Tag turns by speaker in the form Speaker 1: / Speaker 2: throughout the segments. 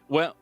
Speaker 1: Well,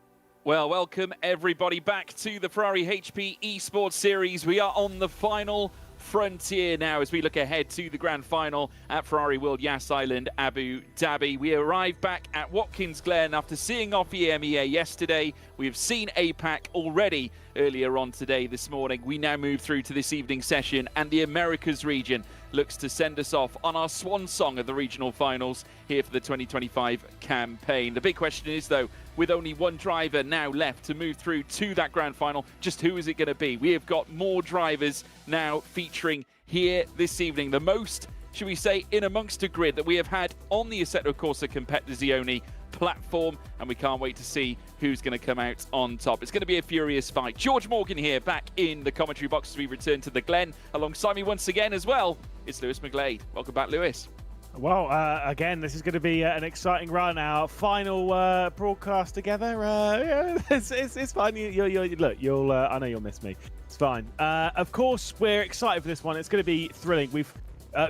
Speaker 1: welcome everybody back to the Ferrari HP Esports Series. We are on the final frontier now as we look ahead to the grand final at Ferrari World Yas Island, Abu Dhabi. We arrived back at Watkins Glen after seeing off EMEA yesterday. We have seen APAC already earlier on today, this morning. We now move through to this evening's session, and the Americas region looks to send us off on our swan song of the regional finals here for the 2025 campaign. The big question is, though, with only one driver now left to move through to that grand final, just who is it going to be? We have got more drivers now featuring here this evening. The most, should we say, in amongst a grid that we have had on the Assetto Corsa Competizione platform, and we can't wait to see who's going to come out on top. It's going to be a furious fight. George Morgan here, back in the commentary box as we return to the Glen. Alongside me once again as well, it's Lewis McGlade. Welcome back, Lewis.
Speaker 2: Well, again, this is going to be an exciting run. Our final broadcast together. It's fine. Look, I know you'll miss me. It's fine. Of course, we're excited for this one. It's going to be thrilling. We've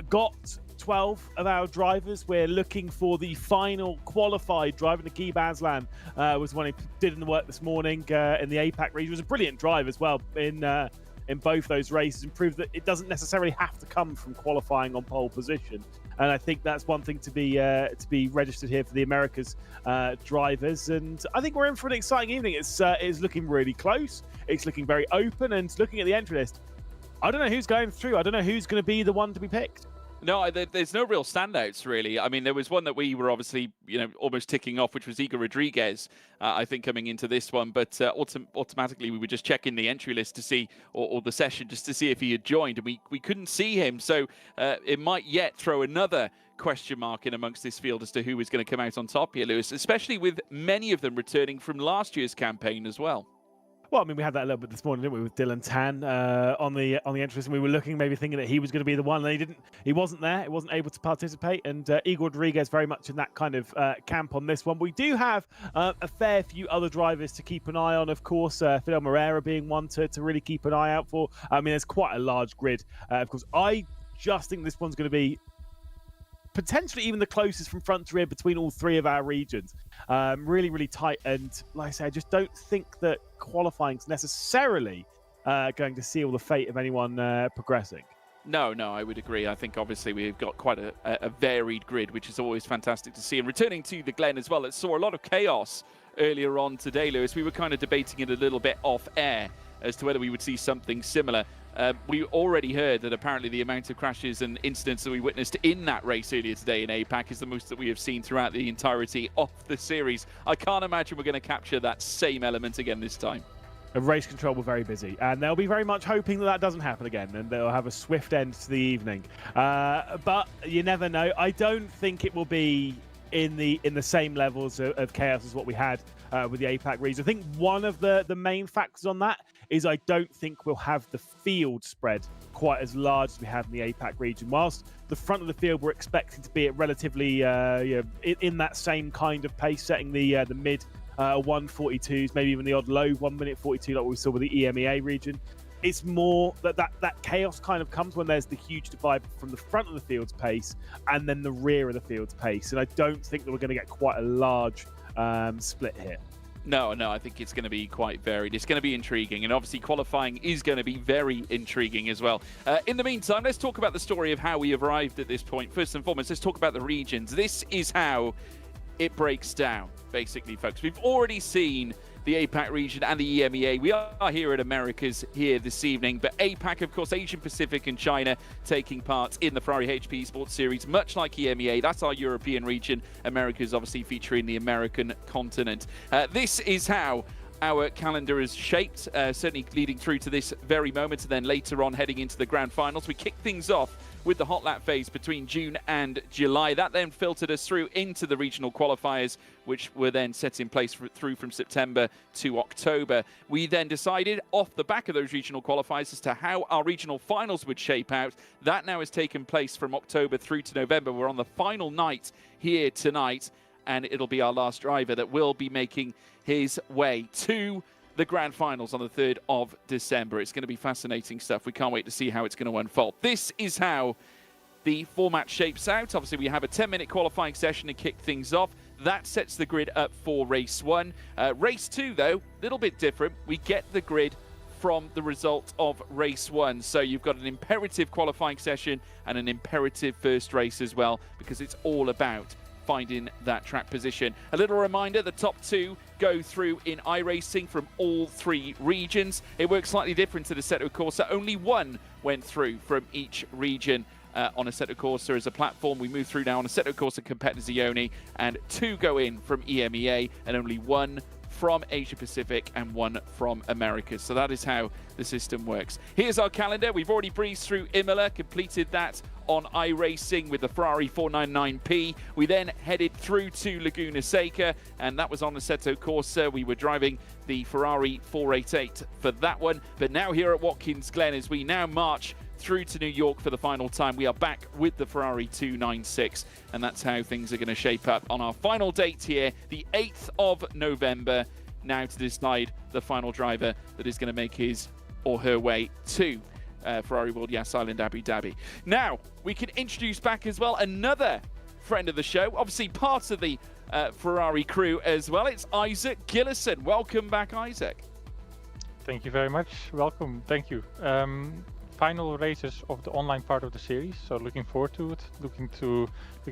Speaker 2: got 12 of our drivers. We're looking for the final qualified driver. Nagib Aslan was the one who did in the work this morning in the APAC region. He was a brilliant drive as well in both those races, and proved that it doesn't necessarily have to come from qualifying on pole position. And I think that's one thing to be registered here for the Americas drivers. And I think we're in for an exciting evening. It's looking really close. It's looking very open. And looking at the entry list, I don't know who's going through. I don't know who's going to be the one to be picked.
Speaker 1: No, there's no real standouts, really. I mean, there was one that we were obviously, almost ticking off, which was Igor Rodriguez, I think, coming into this one. But automatically, we were just checking the entry list to see, or the session, just to see if he had joined. And we couldn't see him. So it might yet throw another question mark in amongst this field as to who is going to come out on top here, Lewis, especially with many of them returning from last year's campaign as well.
Speaker 2: Well, I mean, we had that a little bit this morning, didn't we, with Dylan Tan on the entrance, and we were looking, maybe thinking that he was going to be the one, and he wasn't there, he wasn't able to participate, and Igor Rodriguez very much in that kind of camp on this one. We do have a fair few other drivers to keep an eye on, of course, Fidel Moreira being one to really keep an eye out for. I mean, there's quite a large grid. Of course, I just think this one's going to be potentially even the closest from front to rear between all three of our regions. Really, really tight. And like I say, I just don't think that qualifying is necessarily going to seal the fate of anyone progressing.
Speaker 1: No, I would agree. I think obviously we've got quite a varied grid, which is always fantastic to see. And returning to the Glen as well, it saw a lot of chaos earlier on today, Lewis. We were kind of debating it a little bit off air as to whether we would see something similar. We already heard that apparently the amount of crashes and incidents that we witnessed in that race earlier today in APAC is the most that we have seen throughout the entirety of the series. I can't imagine we're going to capture that same element again this time.
Speaker 2: Race control were very busy, and they'll be very much hoping that doesn't happen again, and they'll have a swift end to the evening. But you never know. I don't think it will be in the same levels of chaos as what we had with the APAC region. I think one of the main factors on that is I don't think we'll have the field spread quite as large as we have in the APAC region. Whilst the front of the field we're expecting to be at relatively in that same kind of pace, setting the mid 142s, maybe even the odd low 1 minute 42 like we saw with the EMEA region. It's more that chaos kind of comes when there's the huge divide from the front of the field's pace and then the rear of the field's pace. And I don't think that we're going to get quite a large split here.
Speaker 1: No, I think it's going to be quite varied. It's going to be intriguing, and obviously qualifying is going to be very intriguing as well. In the meantime, let's talk about the story of how we have arrived at this point. First and foremost, let's talk about the regions. This is how it breaks down, basically, folks. We've already seen the APAC region and the EMEA. We are here at Americas here this evening, but APAC, of course, Asian Pacific and China taking part in the Ferrari HP Esports Series, much like EMEA. That's our European region. Americas obviously featuring the American continent. This is how our calendar is shaped, certainly leading through to this very moment, and then later on heading into the grand finals. We kick things off with the hot lap phase between June and July. That then filtered us through into the regional qualifiers, which were then set in place through from September to October. We then decided off the back of those regional qualifiers as to how our regional finals would shape out. That now has taken place from October through to November. We're on the final night here tonight, and it'll be our last driver that will be making his way to the grand finals on the 3rd of December. It's going to be fascinating stuff. We can't wait to see how it's going to unfold. This is how the format shapes out. Obviously, we have a 10-minute qualifying session to kick things off. That sets the grid up for race 1. Race 2, though, a little bit different. We get the grid from the result of race 1. So you've got an imperative qualifying session and an imperative first race as well, because it's all about finding that track position. A little reminder, the top 2 go through in iRacing from all 3 regions. It works slightly different to the Assetto Corsa. Only 1 went through from each region on Assetto Corsa as a platform. We move through now on Assetto Corsa Competizione, and 2 go in from EMEA and only 1 from Asia Pacific and 1 from Americas. So that is how the system works. Here's our calendar. We've already breezed through Imola, completed that on iRacing with the Ferrari 499P. We then headed through to Laguna Seca, and that was on Assetto Corsa. We were driving the Ferrari 488 for that one. But now here at Watkins Glen, as we now march through to New York for the final time, we are back with the Ferrari 296, and that's how things are going to shape up on our final date here, the 8th of November, now to decide the final driver that is going to make his or her way to Ferrari World Yas Island Abu Dhabi. Now, we can introduce back as well another friend of the show, obviously part of the Ferrari crew as well. It's Isaac Gillison. Welcome back, Isaac.
Speaker 3: Thank you very much. Welcome. Thank you. Final races of the online part of the series, so looking forward to it. Looking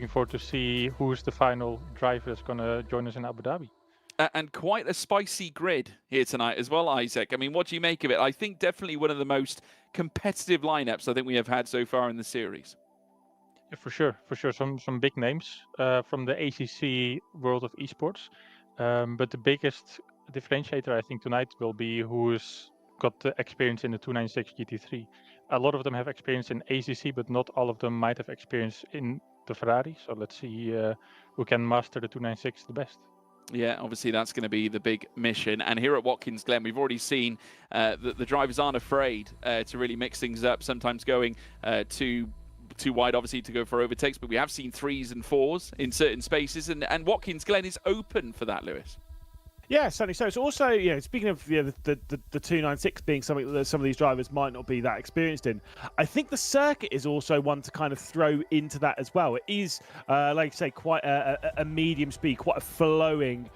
Speaker 3: forward to see who's the final driver that's going to join us in Abu Dhabi.
Speaker 1: And quite a spicy grid here tonight as well, Isaac. I mean, what do you make of it? I think definitely one of the most competitive lineups I think we have had so far in the series.
Speaker 3: Yeah, for sure. Some big names from the ACC world of esports, but the biggest differentiator I think tonight will be who's got the experience in the 296 GT3. A lot of them have experience in ACC, but not all of them might have experience in the Ferrari. So let's see who can master the 296 the best.
Speaker 1: Yeah, obviously that's going to be the big mission. And here at Watkins Glen, we've already seen that the drivers aren't afraid to really mix things up, sometimes going too wide, obviously, to go for overtakes. But we have seen 3s and 4s in certain spaces, and Watkins Glen is open for that, Lewis.
Speaker 2: Yeah, certainly so. It's also, speaking of the 296 being something that some of these drivers might not be that experienced in, I think the circuit is also one to kind of throw into that as well. It is, like you say, quite a medium speed, quite a flowing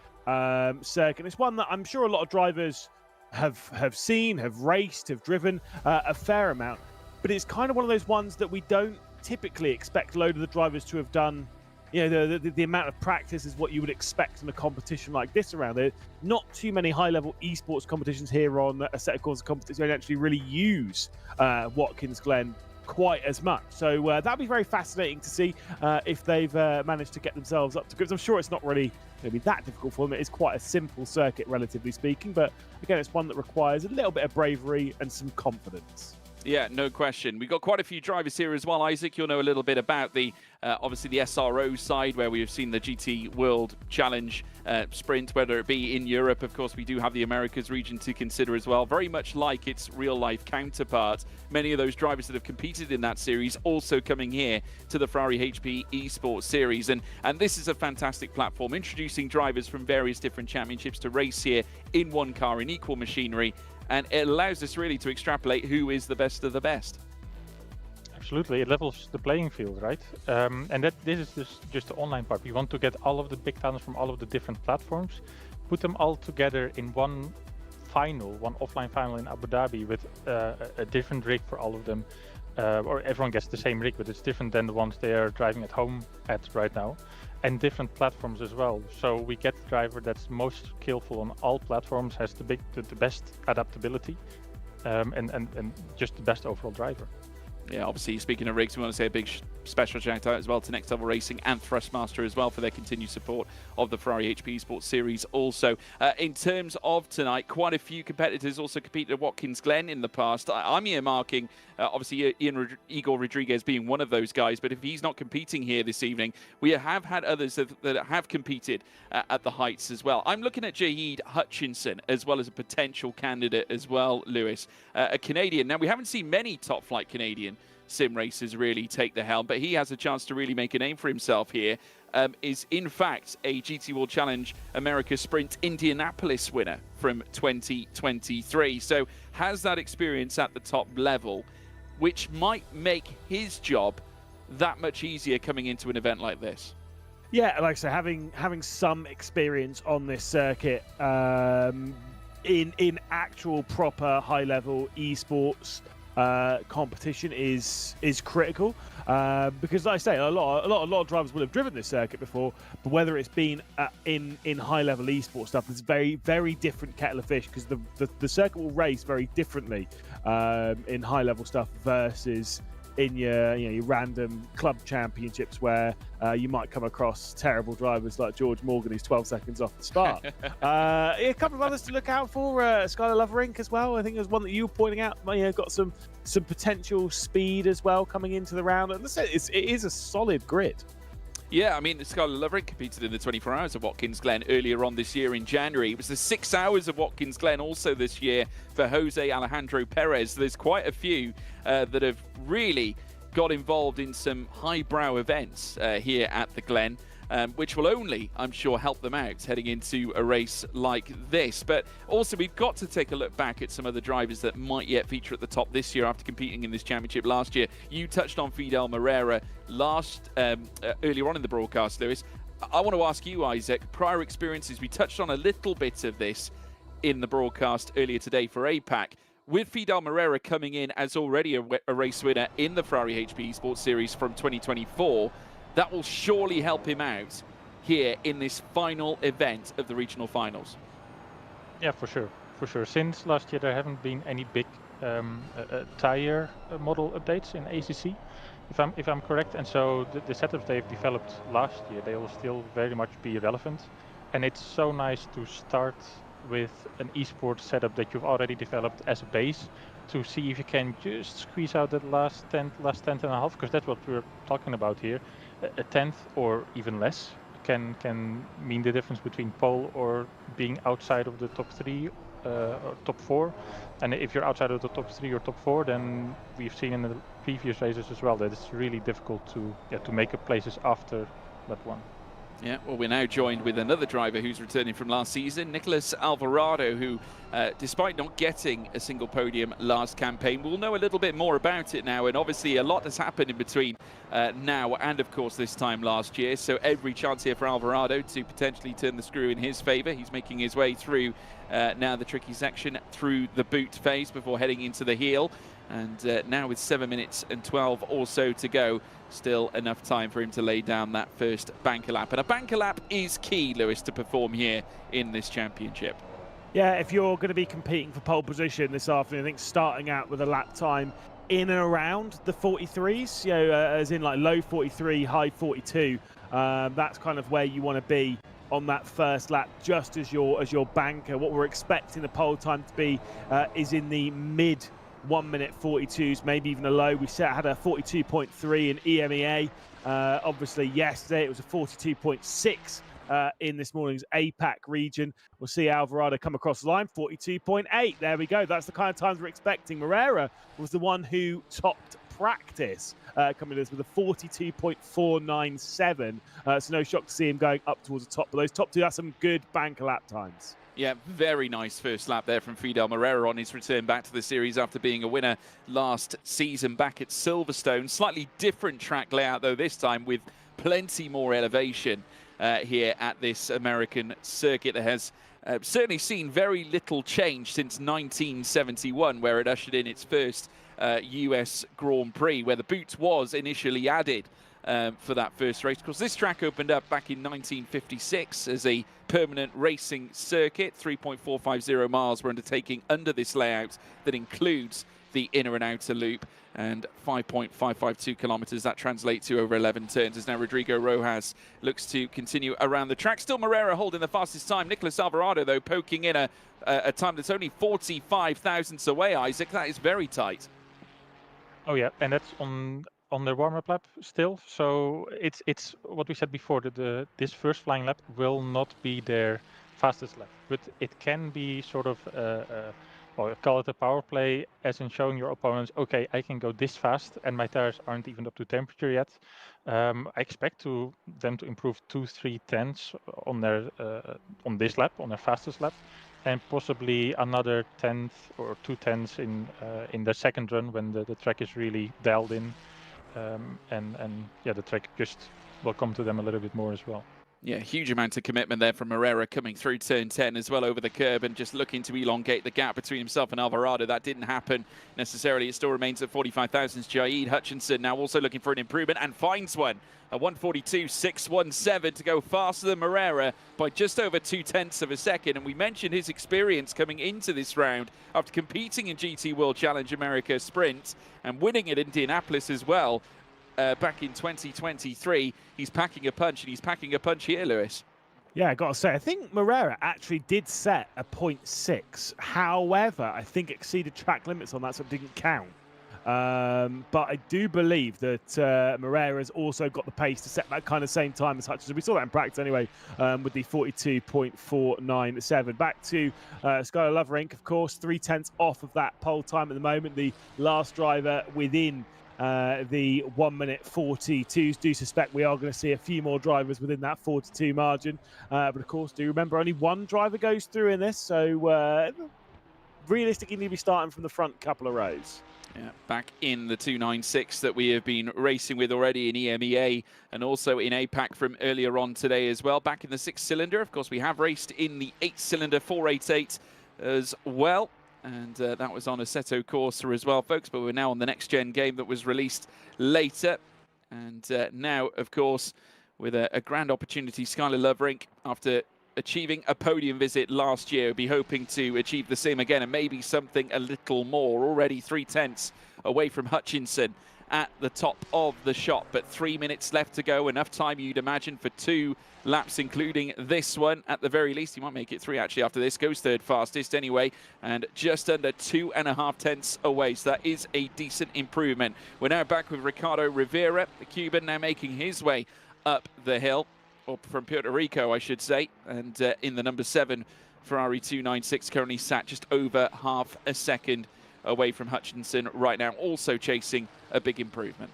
Speaker 2: circuit. It's one that I'm sure a lot of drivers have seen, have raced, have driven a fair amount. But it's kind of one of those ones that we don't typically expect a load of the drivers to have done. The amount of practice is what you would expect in a competition like this around there. Not too many high-level esports competitions here on Assetto Corsa Competizione actually really use Watkins Glen quite as much. So that'd be very fascinating to see if they've managed to get themselves up to grips. I'm sure it's not really going to be that difficult for them. It is quite a simple circuit, relatively speaking. But again, it's one that requires a little bit of bravery and some confidence.
Speaker 1: Yeah, no question. We've got quite a few drivers here as well, Isaac. You'll know a little bit about the, obviously, the SRO side, where we have seen the GT World Challenge sprint, whether it be in Europe. Of course, we do have the Americas region to consider as well, very much like its real-life counterpart. Many of those drivers that have competed in that series also coming here to the Ferrari HP Esports series. And this is a fantastic platform, introducing drivers from various different championships to race here in one car, in equal machinery. And it allows us really to extrapolate who is the best of the best.
Speaker 3: Absolutely, it levels the playing field, right? And this is just the online part. We want to get all of the big talents from all of the different platforms, put them all together in one offline final in Abu Dhabi with a different rig for all of them. Or everyone gets the same rig, but it's different than the ones they are driving at home at right now. And different platforms as well. So we get the driver that's most skillful on all platforms, has the best adaptability, and just the best overall driver.
Speaker 1: Yeah, obviously, speaking of rigs, we want to say a big special shout out as well to Next Level Racing and Thrustmaster as well for their continued support of the Ferrari HP Esports series also. In terms of tonight, quite a few competitors also competed at Watkins Glen in the past. I'm earmarking, obviously, Igor Rodriguez being one of those guys, but if he's not competing here this evening, we have had others that have competed at the heights as well. I'm looking at Jaheed Hutchinson as well as a potential candidate as well, Lewis, a Canadian. Now, we haven't seen many top flight Canadian sim racers really take the helm, but he has a chance to really make a name for himself here. Is in fact a GT World Challenge America Sprint Indianapolis winner from 2023. So has that experience at the top level, which might make his job that much easier coming into an event like this.
Speaker 2: Yeah, like I say, having some experience on this circuit in actual proper high level esports competition is critical because, like I say, a lot of drivers will have driven this circuit before, but whether it's been in high level esports stuff, it's very different kettle of fish because the circuit will race very differently in high level stuff versus in your random club championships where you might come across terrible drivers like George Morgan, who's 12 seconds off the start. A couple of others to look out for. Skylar Loverink as well. I think there's one that you were pointing out. Got some potential speed as well coming into the round. And it is a solid grid.
Speaker 1: Yeah, I mean, Skylar Loverink competed in the 24 Hours of Watkins Glen earlier on this year in January. It was the 6 Hours of Watkins Glen also this year for Jose Alejandro Perez. There's quite a few that have really got involved in some highbrow events here at the Glen, which will only, I'm sure, help them out heading into a race like this. But also, we've got to take a look back at some of the drivers that might yet feature at the top this year after competing in this championship last year. You touched on Fidel Moreira earlier on in the broadcast, Lewis. I want to ask you, Isaac, prior experiences. We touched on a little bit of this in the broadcast earlier today for APAC. With Fidel Moreira coming in as already a race winner in the Ferrari HP Esports Series from 2024, that will surely help him out here in this final event of the regional finals.
Speaker 3: Yeah, for sure. Since last year, there haven't been any big tire model updates in ACC, if I'm correct. And so the setups they've developed last year, they will still very much be relevant. And it's so nice to start with an esports setup that you've already developed as a base to see if you can just squeeze out that last tenth and a half, because that's what we're talking about here. A tenth or even less can mean the difference between pole or being outside of the top 3 or top 4. And if you're outside of the top 3 or top 4, then we've seen in the previous races as well that it's really difficult to make up places after that one.
Speaker 1: Yeah, well, we're now joined with another driver who's returning from last season, Nicholas Alvarado, who, despite not getting a single podium last campaign, we'll know a little bit more about it now. And obviously a lot has happened in between now and, of course, this time last year. So every chance here for Alvarado to potentially turn the screw in his favour. He's making his way through now the tricky section, through the boot phase before heading into the heel. And now with 7 minutes and 12 or so to go, still enough time for him to lay down that first banker lap. And a banker lap is key, Lewis, to perform here in this championship.
Speaker 2: Yeah, if you're going to be competing for pole position this afternoon, I think starting out with a lap time in and around the 43s, as in like low 43, high 42, that's kind of where you want to be on that first lap, just as your banker. What we're expecting the pole time to be is in the mid 1 minute 42s, maybe even a low. We had a 42.3 in EMEA. Obviously, yesterday it was a 42.6 in this morning's APAC region. We'll see Alvarado come across the line, 42.8. There we go. That's the kind of times we're expecting. Moreira was the one who topped practice, coming to us with a 42.497. So no shock to see him going up towards the top. But those top two are some good banker lap times.
Speaker 1: Yeah, very nice first lap there from Fidel Moreira on his return back to the series after being a winner last season back at Silverstone. Slightly different track layout, though, this time with plenty more elevation here at this American circuit that has certainly seen very little change since 1971, where it ushered in its first US Grand Prix, where the boot was initially added for that first race. Of course, this track opened up back in 1956 as a permanent racing circuit. 3.450 miles were undertaking under this layout that includes the inner and outer loop, and 5.552 kilometers that translates to over 11 turns as now Rodrigo Rojas looks to continue around the track. Still Moreira holding the fastest time. Nicholas Alvarado, though, poking in a time that's only 45 thousandths away. Isaac, that is very tight.
Speaker 3: Oh yeah, and that's on their warm-up lap still. So it's what we said before, that this first flying lap will not be their fastest lap, but it can be sort of or call it a power play, as in showing your opponents, okay, I can go this fast and my tires aren't even up to temperature yet. I expect them to improve 2-3 tenths on their on this lap, on their fastest lap, and possibly another tenth or 2 tenths in the second run when the track is really dialed in. and yeah, the track just will come to them a little bit more as well.
Speaker 1: Yeah, huge amount of commitment there from Herrera coming through turn 10 as well over the curb and just looking to elongate the gap between himself and Alvarado. That didn't happen necessarily. It still remains at 45,000. Jaid Hutchinson now also looking for an improvement and finds one. A 142.617 to go faster than Herrera by just over 0.2 of a second. And we mentioned his experience coming into this round after competing in GT World Challenge America Sprint and winning at Indianapolis as well. Back in 2023, he's packing a punch, and he's packing a punch here, Lewis.
Speaker 2: Yeah, I got to say, I think Morera actually did set a 0.6. However, I think exceeded track limits on that, so it didn't count. But I do believe that Morera's also got the pace to set that kind of same time as Hutchinson. We saw that in practice anyway, with the 42.497. Back to Skylar Loverink, of course, 0.3 off of that pole time at the moment. The last driver within the 1 minute 42s. Do suspect we are going to see a few more drivers within that 42 margin. But of course, do remember only one driver goes through in this. So realistically, need to be starting from the front couple of rows.
Speaker 1: Yeah, back in the 296 that we have been racing with already in EMEA and also in APAC from earlier on today as well. Back in the 6-cylinder. Of course, we have raced in the 8-cylinder 488 as well. And that was on Assetto Corsa as well, folks. But we're now on the next-gen game that was released later. And now, of course, with a grand opportunity, Skylar Loverink, after achieving a podium visit last year, will be hoping to achieve the same again and maybe something a little more. Already 0.3 away from Hutchinson at the top of the shot, but 3 minutes left to go. Enough time, you'd imagine, for 2 laps, including this one. At the very least, he might make it 3 actually after this. Goes third fastest anyway, and just under 2.5 tenths away. So that is a decent improvement. We're now back with Ricardo Rivera, the Cuban, now making his way up the hill, or from Puerto Rico, I should say. And in the number 7 Ferrari 296, currently sat just over half a second away from Hutchinson right now, also chasing a big improvement.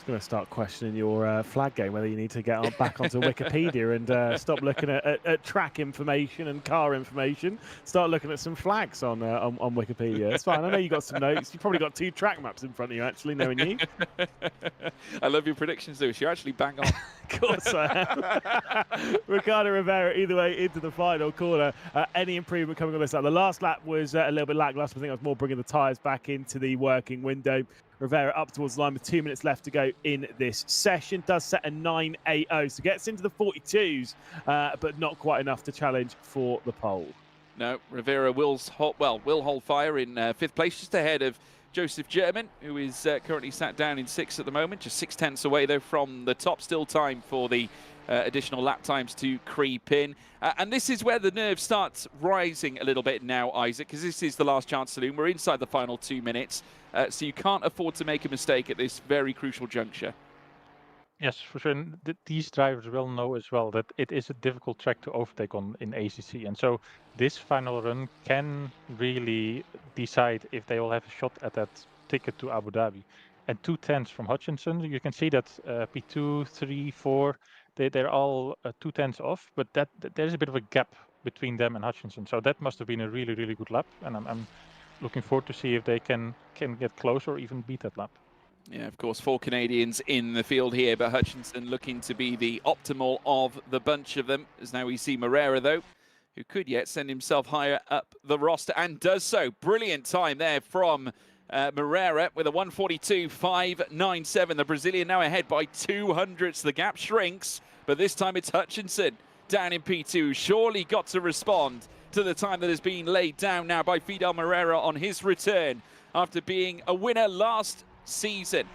Speaker 2: I'm going to start questioning your flag game, whether you need to get back onto Wikipedia and stop looking at track information and car information. Start looking at some flags on Wikipedia. It's fine. I know you got some notes. You've probably got 2 track maps in front of you, actually, knowing you.
Speaker 1: I love your predictions, Lewis. You're actually bang on.
Speaker 2: Of course I am. Ricardo Rivera, either way, into the final corner. Any improvement coming on this lap? The last lap was a little bit lackluster. I think I was more bringing the tyres back into the working window. Rivera up towards the line with 2 minutes left to go in this session. Does set a 9.80, so gets into the 42s, but not quite enough to challenge for the pole.
Speaker 1: No, Rivera will hold fire in 5th place, just ahead of Joseph German, who is currently sat down in 6th at the moment, just 0.6 away though from the top. Still time for the additional lap times to creep in. And this is where the nerves start rising a little bit now, Isaac, because this is the last chance saloon. We're inside the final 2 minutes, so you can't afford to make a mistake at this very crucial juncture.
Speaker 3: Yes, for sure. And these drivers will know as well that it is a difficult track to overtake on in ACC. And so this final run can really decide if they will have a shot at that ticket to Abu Dhabi. And 0.2 from Hutchinson, you can see that P2, 3, 4, they're all 0.2 off, but there's a bit of a gap between them and Hutchinson. So that must have been a really, really good lap. And I'm looking forward to see if they can get close or even beat that lap.
Speaker 1: Yeah, of course, 4 Canadians in the field here, but Hutchinson looking to be the optimal of the bunch of them. As now we see Morera, though, who could yet send himself higher up the roster, and does so. Brilliant time there from Morera with a 142.597. The Brazilian now ahead by 200ths. The gap shrinks, but this time it's Hutchinson down in P2. Surely got to respond to the time that has been laid down now by Fidel Morera on his return after being a winner last season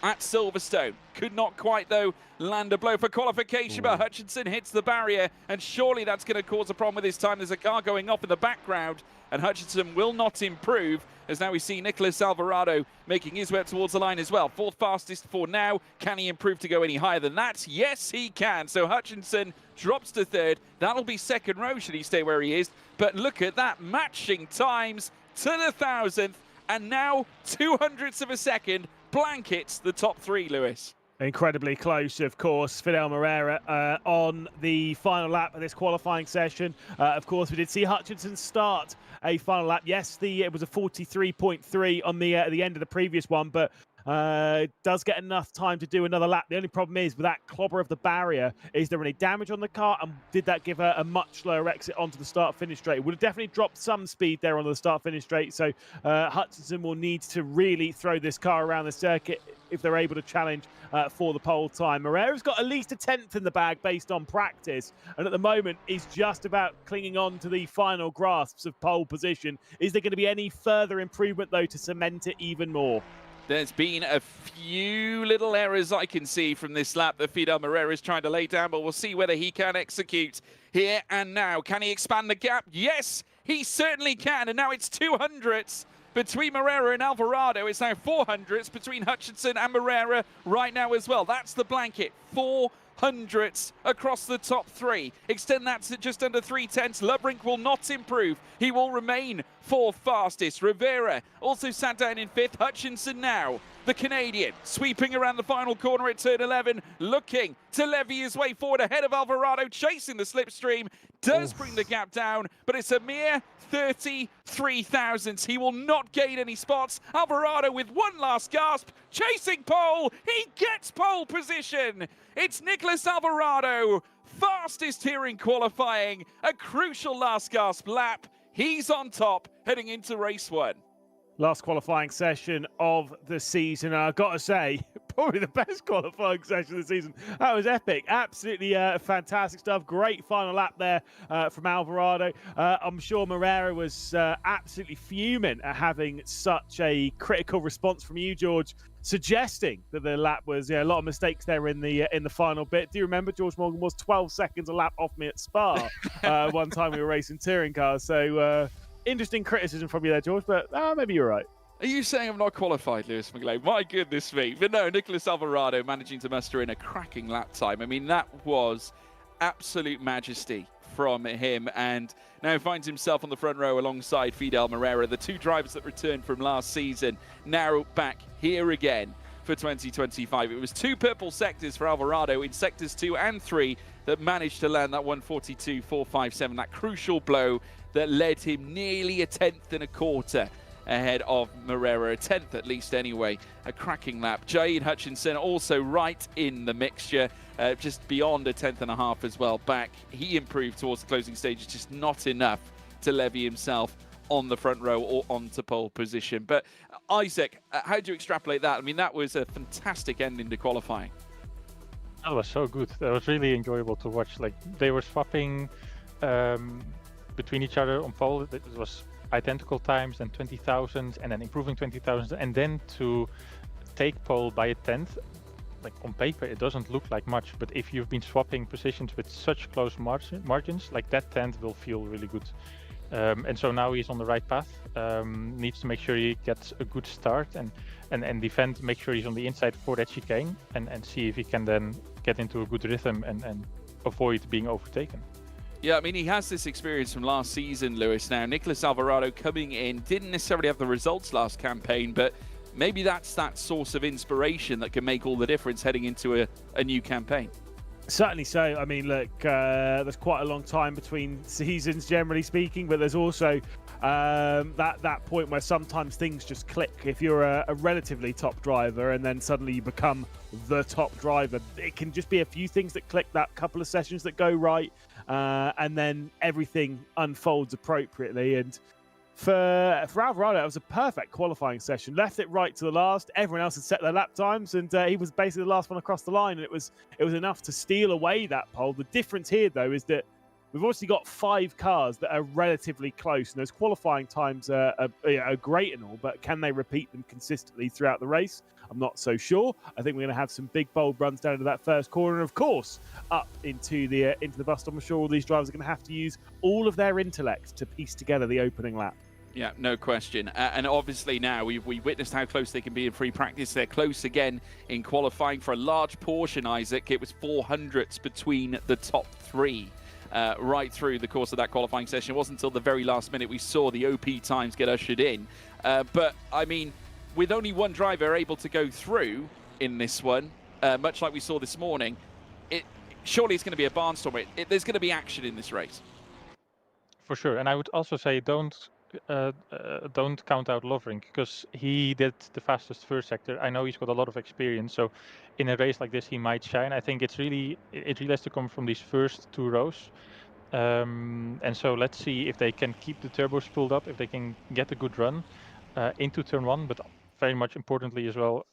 Speaker 1: at Silverstone. Could not quite, though, land a blow for qualification, but Hutchinson hits the barrier, and surely that's going to cause a problem with his time. There's a car going off in the background, and Hutchinson will not improve, as now we see Nicolas Alvarado making his way towards the line as well. 4th fastest for now. Can he improve to go any higher than that? Yes, he can. So Hutchinson drops to 3rd. That'll be 2nd row should he stay where he is. But look at that, matching times to the 1,000th, and now 200ths of a second blankets the top 3, Lewis.
Speaker 2: Incredibly close, of course. Fidel Morera on the final lap of this qualifying session. Of course, we did see Hutchinson start a final lap. Yes, it was a 43.3 on the end of the previous one, but Does get enough time to do another lap. The only problem is with that clobber of the barrier, is there any damage on the car? And did that give her a much slower exit onto the start-finish straight? It would have definitely dropped some speed there on the start-finish straight. So Hutchinson will need to really throw this car around the circuit if they're able to challenge for the pole time. Moreira's got at least a 10th in the bag based on practice, and at the moment is just about clinging on to the final grasps of pole position. Is there going to be any further improvement, though, to cement it even more?
Speaker 1: There's been a few little errors I can see from this lap that Fidel Moreira is trying to lay down, but we'll see whether he can execute here and now. Can he expand the gap? Yes, he certainly can, and now it's 200s between Moreira and Alvarado. It's now 400s between Hutchinson and Moreira right now as well. That's the blanket. 400s across the top three. Extend that to just under 3/10. Lubrink will not improve. He will remain fourth fastest. Rivera also sat down in fifth. Hutchinson now, the Canadian, sweeping around the final corner at turn 11, looking to levy his way forward ahead of Alvarado, chasing the slipstream. Does bring the gap down, but it's a mere 33 thousandths. He will not gain any spots. Alvarado with one last gasp, chasing pole. He gets pole position. It's Nicholas Alvarado, fastest here in qualifying. A crucial last gasp lap. He's on top heading into race one.
Speaker 2: Last qualifying session of the season. I've got to say, probably the best qualifying session of the season. That was epic. Absolutely fantastic stuff. Great final lap there from Alvarado. I'm sure Moreira was absolutely fuming at having such a critical response from you, George, suggesting that the lap was a lot of mistakes there in the final bit. Do you remember George Morgan was 12 seconds a lap off me at Spa one time we were racing touring cars? So interesting criticism from you there, George, but maybe you're right.
Speaker 1: Are you saying I'm not qualified, Lewis McGlade? My goodness me. But no, Nicholas Alvarado managing to muster in a cracking lap time. I mean, that was absolute majesty from him, and now finds himself on the front row alongside Fidel Moreira, the two drivers that returned from last season, now back here again for 2025. It was two purple sectors for Alvarado in sectors 2 and 3 that managed to land that 142.457, that crucial blow that led him nearly a 10th and a quarter ahead of Moreira, a 10th at least anyway. A cracking lap. Jaid Hutchinson also right in the mixture, just beyond a 10th and a half as well back. He improved towards the closing stages, just not enough to levy himself on the front row or onto pole position. But Isaac, how do you extrapolate that? I mean, that was a fantastic ending to qualifying.
Speaker 3: That was so good. That was really enjoyable to watch. Like, they were swapping between each other on pole. It was identical times and 20,000, and then improving 20,000, and then to take pole by a 10th. Like, on paper it doesn't look like much, but if you've been swapping positions with such close margins, like, that 10th will feel really good. And so now he's on the right path. Needs to make sure he gets a good start and defend, make sure he's on the inside for that chicane, and see if he can then get into a good rhythm and avoid being overtaken.
Speaker 1: Yeah, I mean, he has this experience from last season, Lewis. Now, Nicholas Alvarado coming in, didn't necessarily have the results last campaign, but maybe that's that source of inspiration that can make all the difference heading into a new campaign.
Speaker 2: Certainly so. I mean, look, there's quite a long time between seasons, generally speaking, but there's also that point where sometimes things just click. If you're a relatively top driver and then suddenly you become the top driver, it can just be a few things that click, that couple of sessions that go right, and then everything unfolds appropriately. And for Alvarado, it was a perfect qualifying session. Left it right to the last. Everyone else had set their lap times, and he was basically the last one across the line. And it was enough to steal away that pole. The difference here, though, is that we've obviously got 5 cars that are relatively close, and those qualifying times are great and all, but can they repeat them consistently throughout the race? I'm not so sure. I think we're going to have some big, bold runs down to that first corner, and of course, up into the bus stop. I'm sure all these drivers are going to have to use all of their intellect to piece together the opening lap.
Speaker 1: Yeah, no question. And obviously now we witnessed how close they can be in free practice. They're close again in qualifying for a large portion, Isaac. It was 400ths between the top 3 right through the course of that qualifying session. It wasn't until the very last minute we saw the OP times get ushered in. But, I mean, with only one driver able to go through in this one, much like we saw this morning, surely it's going to be a barnstorm. There's going to be action in this race.
Speaker 3: For sure. And I would also say don't don't count out Lovering, because he did the fastest first sector. I know he's got a lot of experience, so in a race like this he might shine. I think it really has to come from these first 2 rows. And so let's see if they can keep the turbos pulled up, if they can get a good run into turn 1, but very much importantly as well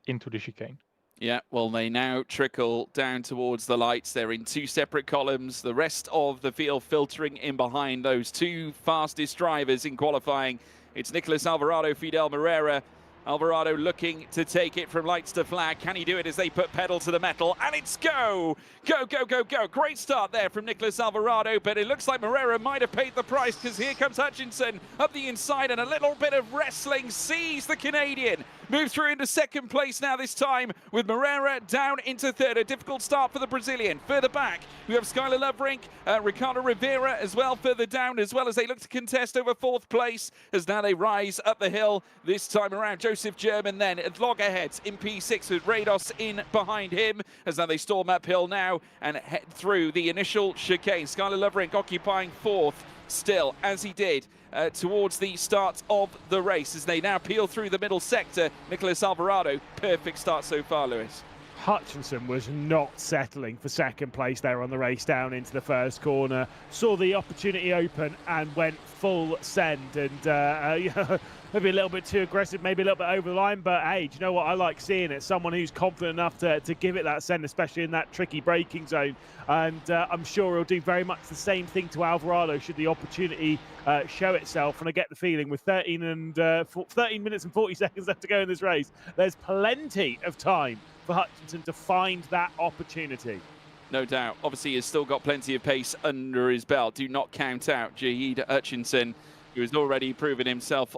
Speaker 3: into the chicane.
Speaker 1: Yeah, well, they now trickle down towards the lights. They're in 2 separate columns. The rest of the field filtering in behind those 2 fastest drivers in qualifying. It's Nicolas Alvarado, Fidel Moreira. Alvarado looking to take it from lights to flag. Can he do it as they put pedal to the metal? And it's go! Go, go, go, go. Great start there from Nicolas Alvarado, but it looks like Moreira might have paid the price, because here comes Hutchinson up the inside, and a little bit of wrestling sees the Canadian move through into 2nd place now, this time with Moreira down into 3rd. A difficult start for the Brazilian. Further back, we have Skylar Loverink, Ricardo Rivera as well, further down, as well as they look to contest over 4th place, as now they rise up the hill this time around. Joseph German then at loggerheads in P6 with Rados in behind him, as now they storm uphill now and head through the initial chicane. Skylar Loverink occupying 4th still, as he did towards the start of the race, as they now peel through the middle sector. Nicolas Alvarado, perfect start so far, Lewis.
Speaker 2: Hutchinson was not settling for 2nd place there on the race down into the 1st corner. Saw the opportunity open and went full send, and maybe a little bit too aggressive, maybe a little bit over the line, but hey, do you know what? I like seeing it. Someone who's confident enough to give it that send, especially in that tricky braking zone. And I'm sure he'll do very much the same thing to Alvarado should the opportunity show itself. And I get the feeling with 13 minutes and 40 seconds left to go in this race, there's plenty of time for Hutchinson to find that opportunity.
Speaker 1: No doubt. Obviously, he's still got plenty of pace under his belt. Do not count out Jaheed Hutchinson, who has already proven himself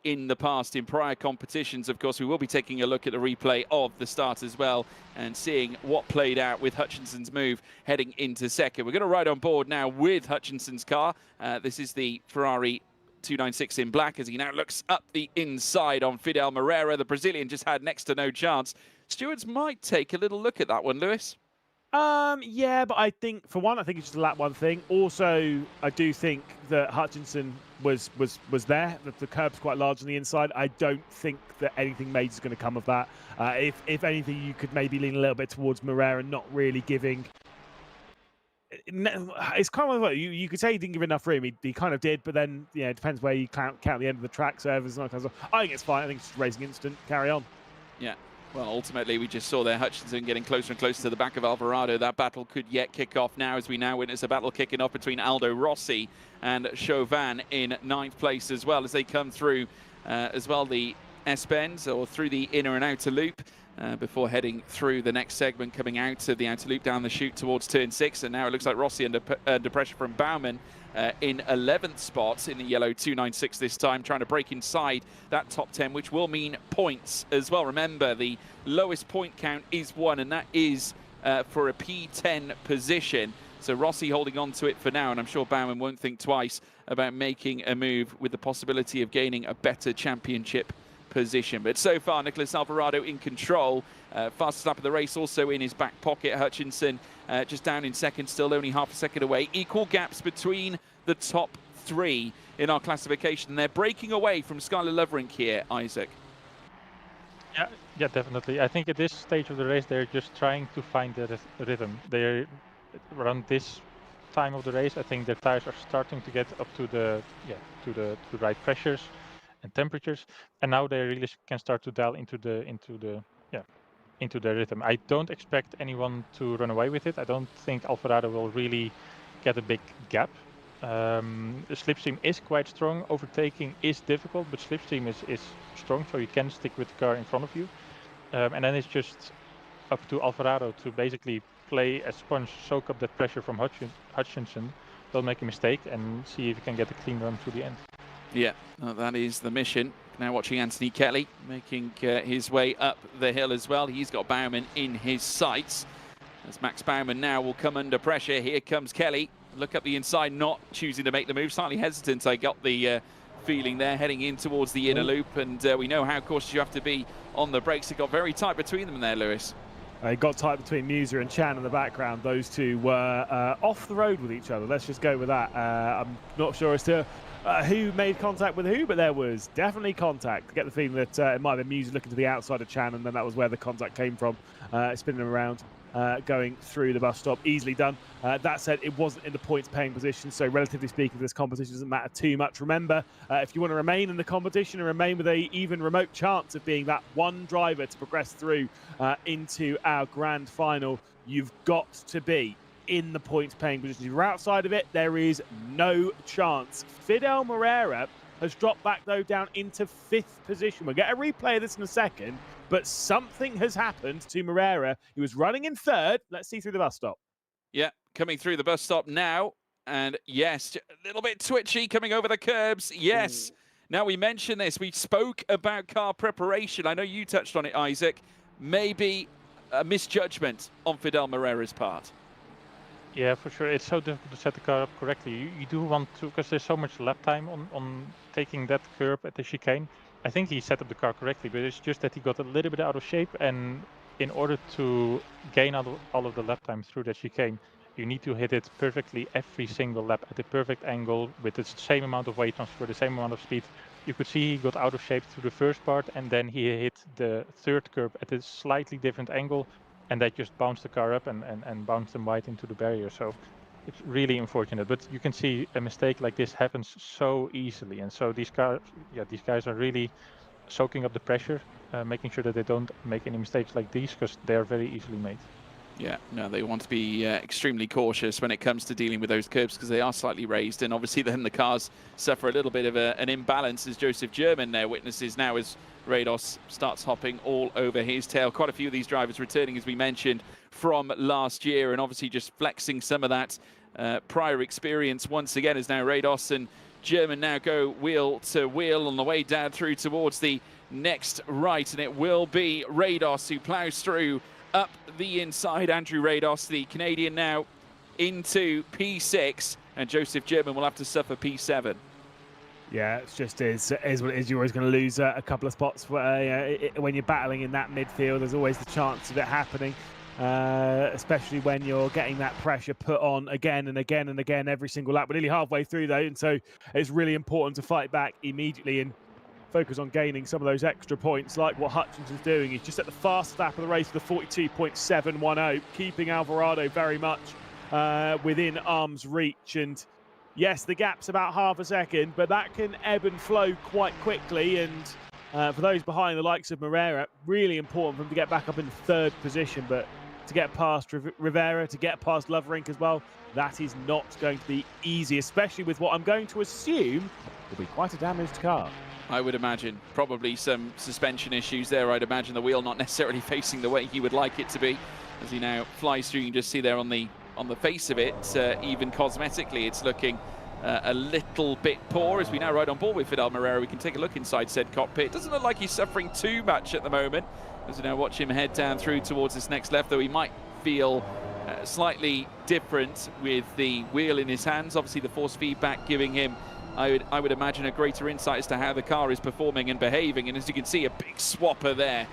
Speaker 1: in the past in prior competitions. Of course, we will be taking a look at the replay of the start as well and seeing what played out with Hutchinson's move heading into 2nd. We're going to ride on board now with Hutchinson's car. This is the Ferrari 296 in black, as he now looks up the inside on Fidel Moreira. The Brazilian just had next to no chance. Stewards might take a little look at that one, Lewis.
Speaker 2: Yeah, but I think, for one, I think it's just a lap 1 thing. Also, I do think that Hutchinson was there. The curb's quite large on the inside. I don't think that anything major is going to come of that. If anything, you could maybe lean a little bit towards Moreira, not really giving. It's kind of like you could say he didn't give enough room. He kind of did, but then it depends where you count the end of the track. So I think it's fine. I think it's just racing instant. Carry on.
Speaker 1: Yeah. Well, ultimately, we just saw there Hutchinson getting closer and closer to the back of Alvarado. That battle could yet kick off now, as we now witness a battle kicking off between Aldo Rossi and Chauvin in 9th place, as well as they come through as well the S-bends, or through the inner and outer loop, before heading through the next segment, coming out of the outer loop down the chute towards turn 6. And now it looks like Rossi under pressure from Baumann in 11th spot in the yellow 296 this time, trying to break inside that top 10, which will mean points as well. Remember, the lowest point count is 1, and that is for a P10 position. So Rossi holding on to it for now, and I'm sure Baumann won't think twice about making a move with the possibility of gaining a better championship position. But so far, Nicolas Alvarado in control. Fastest lap of the race also in his back pocket. Hutchinson just down in 2nd, still only half a second away. Equal gaps between the top 3 in our classification. They're breaking away from Skylar Loverink here, Isaac.
Speaker 3: Yeah, definitely. I think at this stage of the race, they're just trying to find the rhythm. They're around this time of the race. I think their tires are starting to get up to the right pressures and temperatures, and now they really can start to dial into the rhythm. I don't expect anyone to run away with it. I don't think Alvarado will really get a big gap. The slipstream is quite strong. Overtaking is difficult, but slipstream is strong, so you can stick with the car in front of you. And then it's just up to Alvarado to basically play a sponge, soak up that pressure from Hutchinson, don't make a mistake, and see if you can get a clean run to the end.
Speaker 1: Yeah, that is the mission. Now watching Anthony Kelly making his way up the hill as well. He's got Baumann in his sights, as Max Baumann now will come under pressure. Here comes Kelly. Look up the inside, not choosing to make the move. Slightly hesitant, I got the feeling there, heading in towards the inner loop. And we know how cautious you have to be on the brakes. It got very tight between them there, Lewis.
Speaker 2: It got tight between Muser and Chan in the background. Those two were off the road with each other. Let's just go with that. I'm not sure as to who made contact with who, but there was definitely contact. Get the feeling that it might have been Muse looking to the outside of Chan, and then that was where the contact came from, spinning around, going through the bus stop. Easily done. That said, it wasn't in the points-paying position, so relatively speaking, this competition doesn't matter too much. Remember, if you want to remain in the competition and remain with a even remote chance of being that one driver to progress through into our grand final, you've got to be in the points-paying position. If you're outside of it, there is no chance. Fidel Moreira has dropped back, though, down into 5th position. We'll get a replay of this in a second, but something has happened to Moreira. He was running in 3rd. Let's see through the bus stop.
Speaker 1: Yeah, coming through the bus stop now. And yes, a little bit twitchy coming over the curbs. Yes. Ooh. Now, we mentioned this. We spoke about car preparation. I know you touched on it, Isaac. Maybe a misjudgment on Fidel Moreira's part.
Speaker 3: Yeah, for sure. It's so difficult to set the car up correctly. You do want to, because there's so much lap time on taking that curb at the chicane. I think he set up the car correctly, but it's just that he got a little bit out of shape. And in order to gain all of the lap time through that chicane, you need to hit it perfectly every single lap at the perfect angle with the same amount of weight transfer, the same amount of speed. You could see he got out of shape through the first part, and then he hit the 3rd curb at a slightly different angle. And that just bounced the car up and bounced them wide into the barrier. So it's really unfortunate. But you can see a mistake like this happens so easily. And so these guys are really soaking up the pressure, making sure that they don't make any mistakes like these, because they are very easily made.
Speaker 1: Yeah, no, they want to be extremely cautious when it comes to dealing with those curbs, because they are slightly raised. And obviously then the cars suffer a little bit of an imbalance, as Joseph German there witnesses now as Rados starts hopping all over his tail. Quite a few of these drivers returning, as we mentioned, from last year, and obviously just flexing some of that prior experience once again, as now Rados and German now go wheel to wheel on the way down through towards the next right. And it will be Rados who plows through up the inside. Andrew Rados, the Canadian, now into P6, and Joseph German will have to suffer P7.
Speaker 2: Yeah, it's just is what it is. You're always going to lose a couple of spots when you're battling in that midfield. There's always the chance of it happening, especially when you're getting that pressure put on again and again and again every single lap. We're nearly halfway through, though, and so it's really important to fight back immediately and focus on gaining some of those extra points, like what Hutchinson's doing. He's just at the fast lap of the race with a 42.710, keeping Alvarado very much within arm's reach. And yes, the gap's about half a second, but that can ebb and flow quite quickly. And for those behind, the likes of Moreira, really important for them to get back up in 3rd position. But to get past Rivera, to get past Loverink as well, that is not going to be easy, especially with what I'm going to assume will be quite a damaged car.
Speaker 1: I would imagine probably some suspension issues there. I'd imagine the wheel not necessarily facing the way he would like it to be, as he now flies through. You can just see there on the face of it, even cosmetically, it's looking a little bit poor. As we now ride on board with Fidel Moreira, we can take a look inside said cockpit. Doesn't look like he's suffering too much at the moment, as we now watch him head down through towards this next left, though he might feel slightly different with the wheel in his hands. Obviously the force feedback giving him, I would imagine, a greater insight as to how the car is performing and behaving. And as you can see, a big swapper there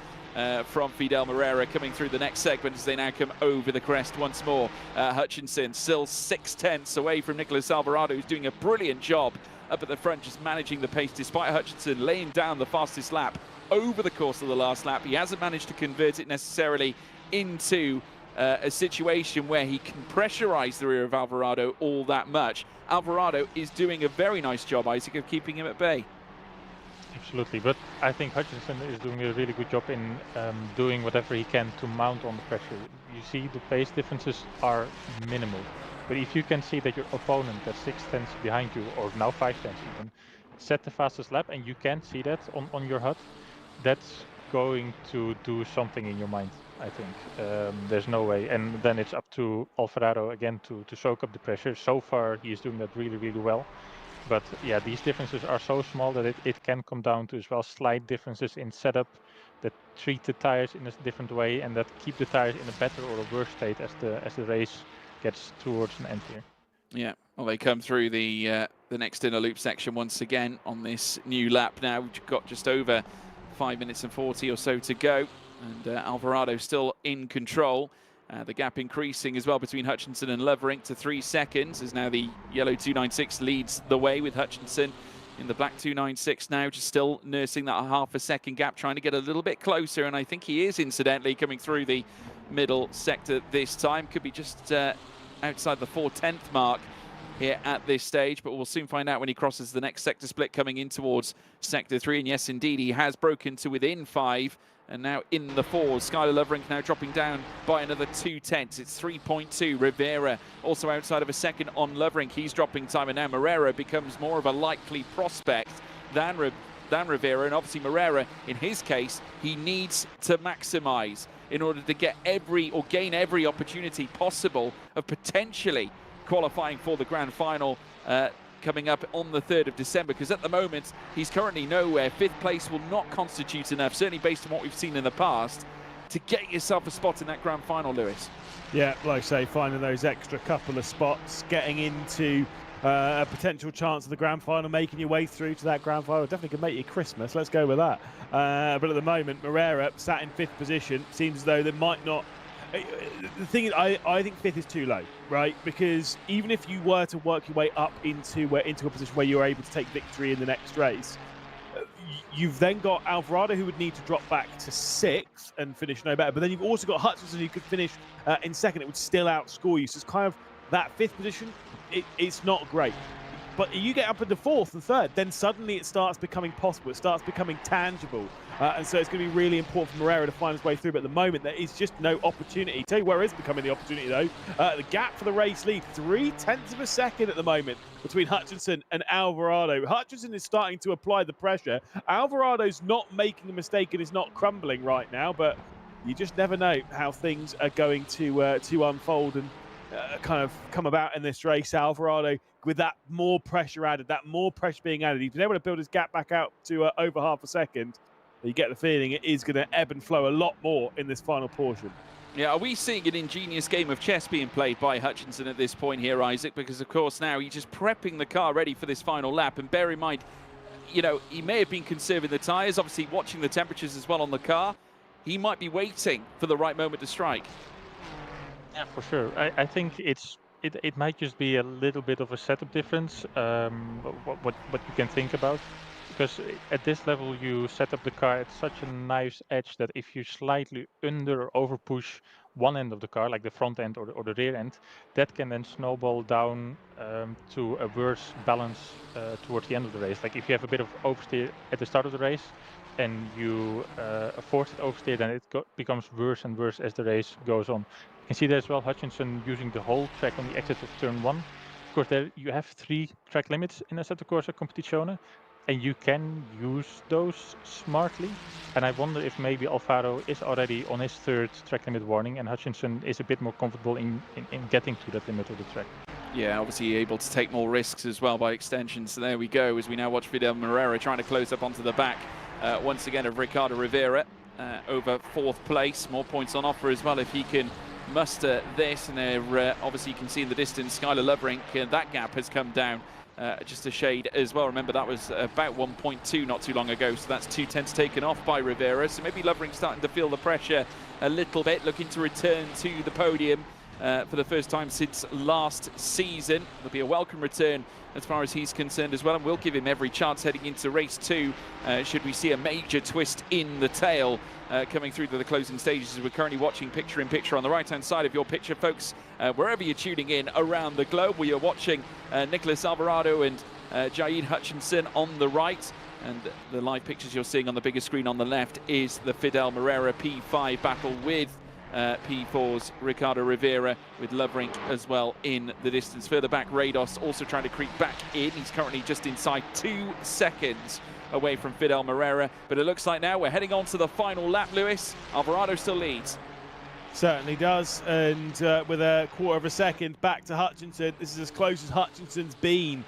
Speaker 1: from Fidel Moreira coming through the next segment as they now come over the crest once more. Hutchinson still 6/10 away from Nicholas Alvarado, who's doing a brilliant job up at the front, just managing the pace, despite Hutchinson laying down the fastest lap over the course of the last lap. He hasn't managed to convert it necessarily into a situation where he can pressurize the rear of Alvarado all that much. Alvarado is doing a very nice job, Isaac, of keeping him at bay.
Speaker 3: Absolutely, but I think Hutchinson is doing a really good job in doing whatever he can to mount on the pressure. You see the pace differences are minimal, but if you can see that your opponent that's 6/10 behind you, or now 5/10 even, set the fastest lap, and you can see that on your HUD, that's going to do something in your mind, I think. There's no way. And then it's up to Alvarado again to soak up the pressure. So far, he is doing that really, really well. But yeah, these differences are so small that it can come down to as well slight differences in setup that treat the tires in a different way and that keep the tires in a better or a worse state as the race gets towards an end here.
Speaker 1: Yeah, well, they come through the next inner loop section once again on this new lap now. We've got just over 5 minutes and 40 or so to go, and Alvarado still in control. The gap increasing as well between Hutchinson and Loverink to 3 seconds, as now the yellow 296 leads the way, with Hutchinson in the black 296 now, just still nursing that half a second gap, trying to get a little bit closer, and I think he is incidentally coming through the middle sector this time. Could be just outside the 4/10 mark here at this stage, but we'll soon find out when he crosses the next sector split coming in towards sector 3. And yes, indeed, he has broken to within 5 and now in the 4s. Skylar Loverink now dropping down by another 2/10. It's 3.2. Rivera also outside of a second on Loverink. He's dropping time, and now Moreira becomes more of a likely prospect than Rivera. And obviously Moreira, in his case, he needs to maximize in order to get gain every opportunity possible of potentially qualifying for the grand final coming up on the 3rd of December, because at the moment he's currently nowhere. 5th place will not constitute enough, certainly based on what we've seen in the past, to get yourself a spot in that grand final, Lewis.
Speaker 2: Yeah, like I say, finding those extra couple of spots, getting into a potential chance of the grand final, making your way through to that grand final, definitely could make you Christmas. Let's go with that. But at the moment, Moreira sat in 5th position. Seems as though there might not. The thing is, I think 5th is too low, right? Because even if you were to work your way up into a position where you're able to take victory in the next race, you've then got Alvarado, who would need to drop back to 6th and finish no better. But then you've also got Hutchinson, who could finish in 2nd. It would still outscore you. So it's kind of that 5th position. It's not great. But you get up into 4th and 3rd, then suddenly it starts becoming possible. It starts becoming tangible. And so it's going to be really important for Moreira to find his way through. But at the moment, there is just no opportunity. Tell you where is becoming the opportunity, though. The gap for the race lead, 0.3 of a second at the moment between Hutchinson and Alvarado. Hutchinson is starting to apply the pressure. Alvarado's not making a mistake and is not crumbling right now. But you just never know how things are going to unfold and kind of come about in this race. Alvarado, with that more pressure added, that more pressure being added, he's been able to build his gap back out to over half a second. You get the feeling it is going to ebb and flow a lot more in this final portion.
Speaker 1: Yeah, are we seeing an ingenious game of chess being played by Hutchinson at this point here, Isaac? Because, of course, now he's just prepping the car ready for this final lap. And bear in mind, you know, he may have been conserving the tyres, obviously watching the temperatures as well on the car. He might be waiting for the right moment to strike.
Speaker 3: Yeah, for sure. I think it might just be a little bit of a setup difference, what you can think about. Because at this level, you set up the car at such a nice edge that if you slightly under or over push one end of the car, like the front end or the rear end, that can then snowball down to a worse balance towards the end of the race. Like if you have a bit of oversteer at the start of the race and you force it oversteer, then it becomes worse and worse as the race goes on. You can see there as well Hutchinson using the whole track on the exit of turn 1. Of course, there you have 3 track limits in Assetto Corsa Competizione, and you can use those smartly. And I wonder if maybe Alfaro is already on his 3rd track limit warning, and Hutchinson is a bit more comfortable in getting to that limit of the track.
Speaker 1: Yeah, obviously able to take more risks as well by extension. So there we go, as we now watch Fidel Moreira trying to close up onto the back once again of Ricardo Rivera over 4th place. More points on offer as well if he can muster this. And there, obviously you can see in the distance Skylar Loverink, that gap has come down just a shade as well. Remember, that was about 1.2 not too long ago, so that's 2/10 taken off by Rivera. So maybe Loverink starting to feel the pressure a little bit, looking to return to the podium for the first time since last season. It'll be a welcome return as far as he's concerned as well, and we'll give him every chance heading into race 2 should we see a major twist in the tail coming through to the closing stages. As we're currently watching picture in picture on the right hand side of your picture, folks, wherever you're tuning in around the globe. We are watching Nicholas Alvarado and Jaid Hutchinson on the right, and the live pictures you're seeing on the bigger screen on the left is the Fidel Moreira P5 battle with P4's Ricardo Rivera, with Loverink as well in the distance. Further back, Rados also trying to creep back in. He's currently just inside 2 seconds away from Fidel Moreira, but it looks like now we're heading on to the final lap, Lewis. Alvarado still leads.
Speaker 2: Certainly does, and with a 1/4 of a second back to Hutchinson. This is as close as Hutchinson's been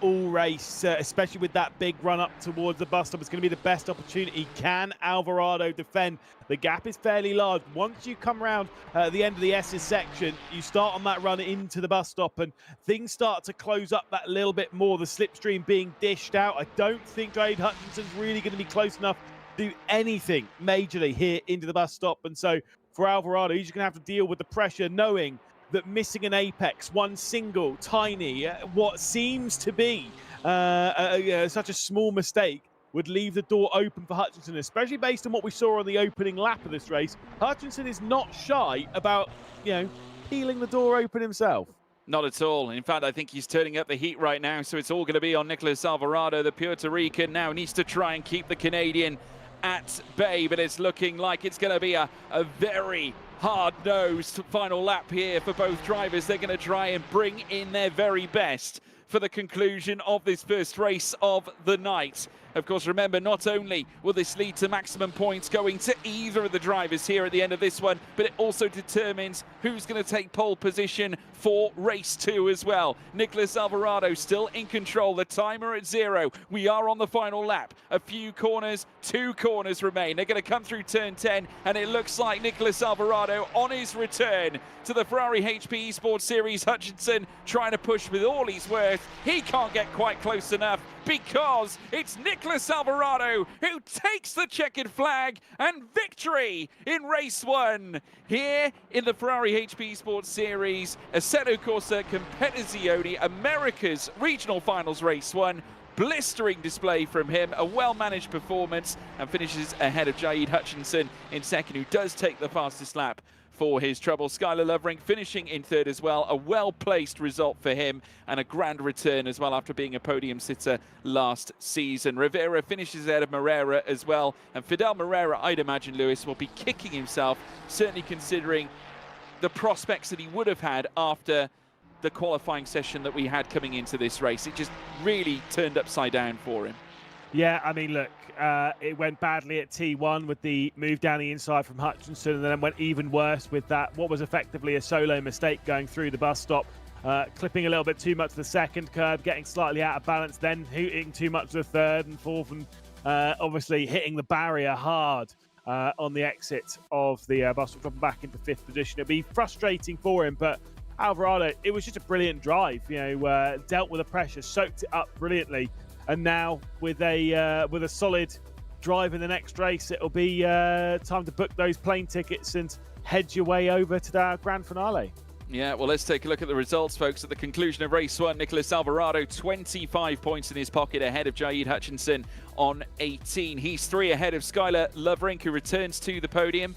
Speaker 2: all race, especially with that big run up towards the bus stop. It's going to be the best opportunity. Can Alvarado defend? The gap is fairly large. Once you come around the end of the S's section, you start on that run into the bus stop, and things start to close up that little bit more. The slipstream being dished out. I don't think Jaid Hutchinson's really going to be close enough to do anything majorly here into the bus stop, and so for Alvarado. He's just going to have to deal with the pressure, knowing that missing an apex, one single, tiny, what seems to be such a small mistake, would leave the door open for Hutchinson, especially based on what we saw on the opening lap of this race. Hutchinson is not shy about, peeling the door open himself.
Speaker 1: Not at all. In fact, I think he's turning up the heat right now, so it's all going to be on Nicholas Alvarado. The Puerto Rican now needs to try and keep the Canadian at bay, but it's looking like it's going to be a very hard-nosed final lap here for both drivers. They're going to try and bring in their very best for the conclusion of this first race of the night. Of course, remember, not only will this lead to maximum points going to either of the drivers here at the end of this one, but it also determines who's going to take pole position for race 2 as well. Nicholas Alvarado still in control. The timer at 0. We are on the final lap. A few corners, 2 corners remain. They're going to come through turn 10, and it looks like Nicholas Alvarado on his return to the Ferrari HP Esports Series. Hutchinson trying to push with all he's worth. He can't get quite close enough because it's Nicholas Alvarado who takes the checkered flag and victory in race 1 here in the Ferrari HP Esports Series. Assetto Corsa Competizione, America's regional finals race 1. Blistering display from him, a well-managed performance, and finishes ahead of Jaid Hutchinson in second, who does take the fastest lap for his trouble. Skylar Lovering finishing in third as well. A well-placed result for him and a grand return as well after being a podium sitter last season. Rivera finishes ahead of Moreira as well. And Fidel Moreira, I'd imagine, Lewis, will be kicking himself, certainly considering the prospects that he would have had after the qualifying session that we had coming into this race. It just really turned upside down for him.
Speaker 2: Yeah, I mean, look, it went badly at T1 with the move down the inside from Hutchinson, and then it went even worse with that, what was effectively a solo mistake going through the bus stop, clipping a little bit too much to the second curb, getting slightly out of balance, then hitting too much to the third and fourth, and obviously hitting the barrier hard on the exit of the bus stop, dropping back into 5th position. It'd be frustrating for him, but Alvarado, it was just a brilliant drive, dealt with the pressure, soaked it up brilliantly. And now with a solid drive in the next race, it'll be time to book those plane tickets and head your way over to the grand finale.
Speaker 1: Yeah, well, let's take a look at the results, folks. At the conclusion of race 1, Nicholas Alvarado, 25 points in his pocket ahead of Jaid Hutchinson on 18. He's 3 ahead of Skylar Lovering, who returns to the podium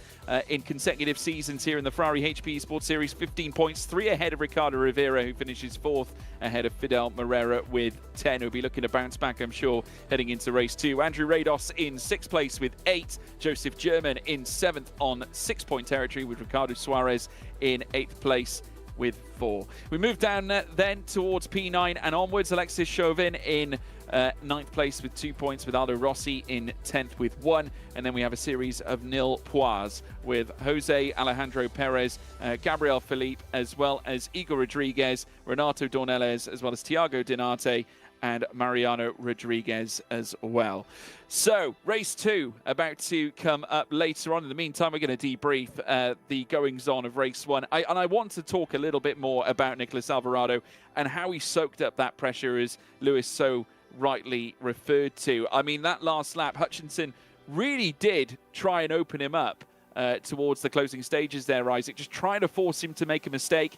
Speaker 1: in consecutive seasons here in the Ferrari HP Esports Series. 15 points, 3 ahead of Ricardo Rivera, who finishes 4th ahead of Fidel Moreira with 10. He'll be looking to bounce back, I'm sure, heading into race 2. Andrew Rados in 6th place with 8. Joseph German in 7th on 6-point territory, with Ricardo Suarez in 8th place with 4. We move down then towards P9 and onwards. Alexis Chauvin in 9th place with 2 points, with Aldo Rossi in 10th with 1. And then we have a series of nil points with Jose Alejandro Perez, Gabriel Felipe, as well as Igor Rodriguez, Renato Dornelles, as well as Thiago Dinarte and Mariano Rodriguez as well. So, race 2 about to come up later on. In the meantime, we're going to debrief the goings-on of race 1. And I want to talk a little bit more about Nicholas Alvarado and how he soaked up that pressure, as Lewis so rightly referred to. I mean, that last lap, Hutchinson really did try and open him up towards the closing stages there, Isaac, just trying to force him to make a mistake.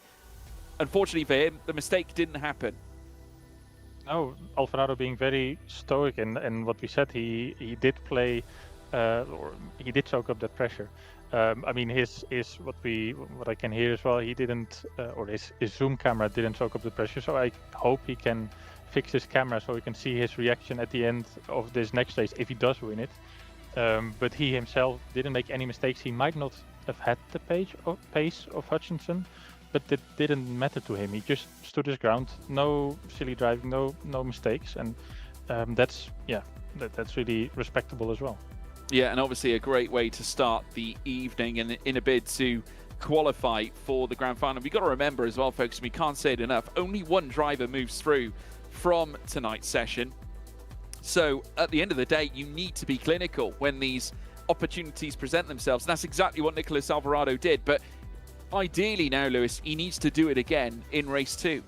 Speaker 1: Unfortunately for him, the mistake didn't happen.
Speaker 3: No, Alvarado being very stoic, and what we said, he did play, or he did soak up that pressure. I mean, his what I can hear as well, he didn't, or his zoom camera didn't soak up the pressure. So I hope he can fix his camera so we can see his reaction at the end of this next race if he does win it. But he himself didn't make any mistakes. He might not have had the pace of Hutchinson, but that didn't matter to him. He just stood his ground, no silly driving, no mistakes, and that's really respectable as well.
Speaker 1: Yeah, and obviously a great way to start the evening, and in a bid to qualify for the grand final. We've got to remember as well, folks, we can't say it enough, only one driver moves through from tonight's session. So at the end of the day, you need to be clinical when these opportunities present themselves. And that's exactly what Nicholas Alvarado did. But ideally now, Lewis, he needs to do it again in race 2.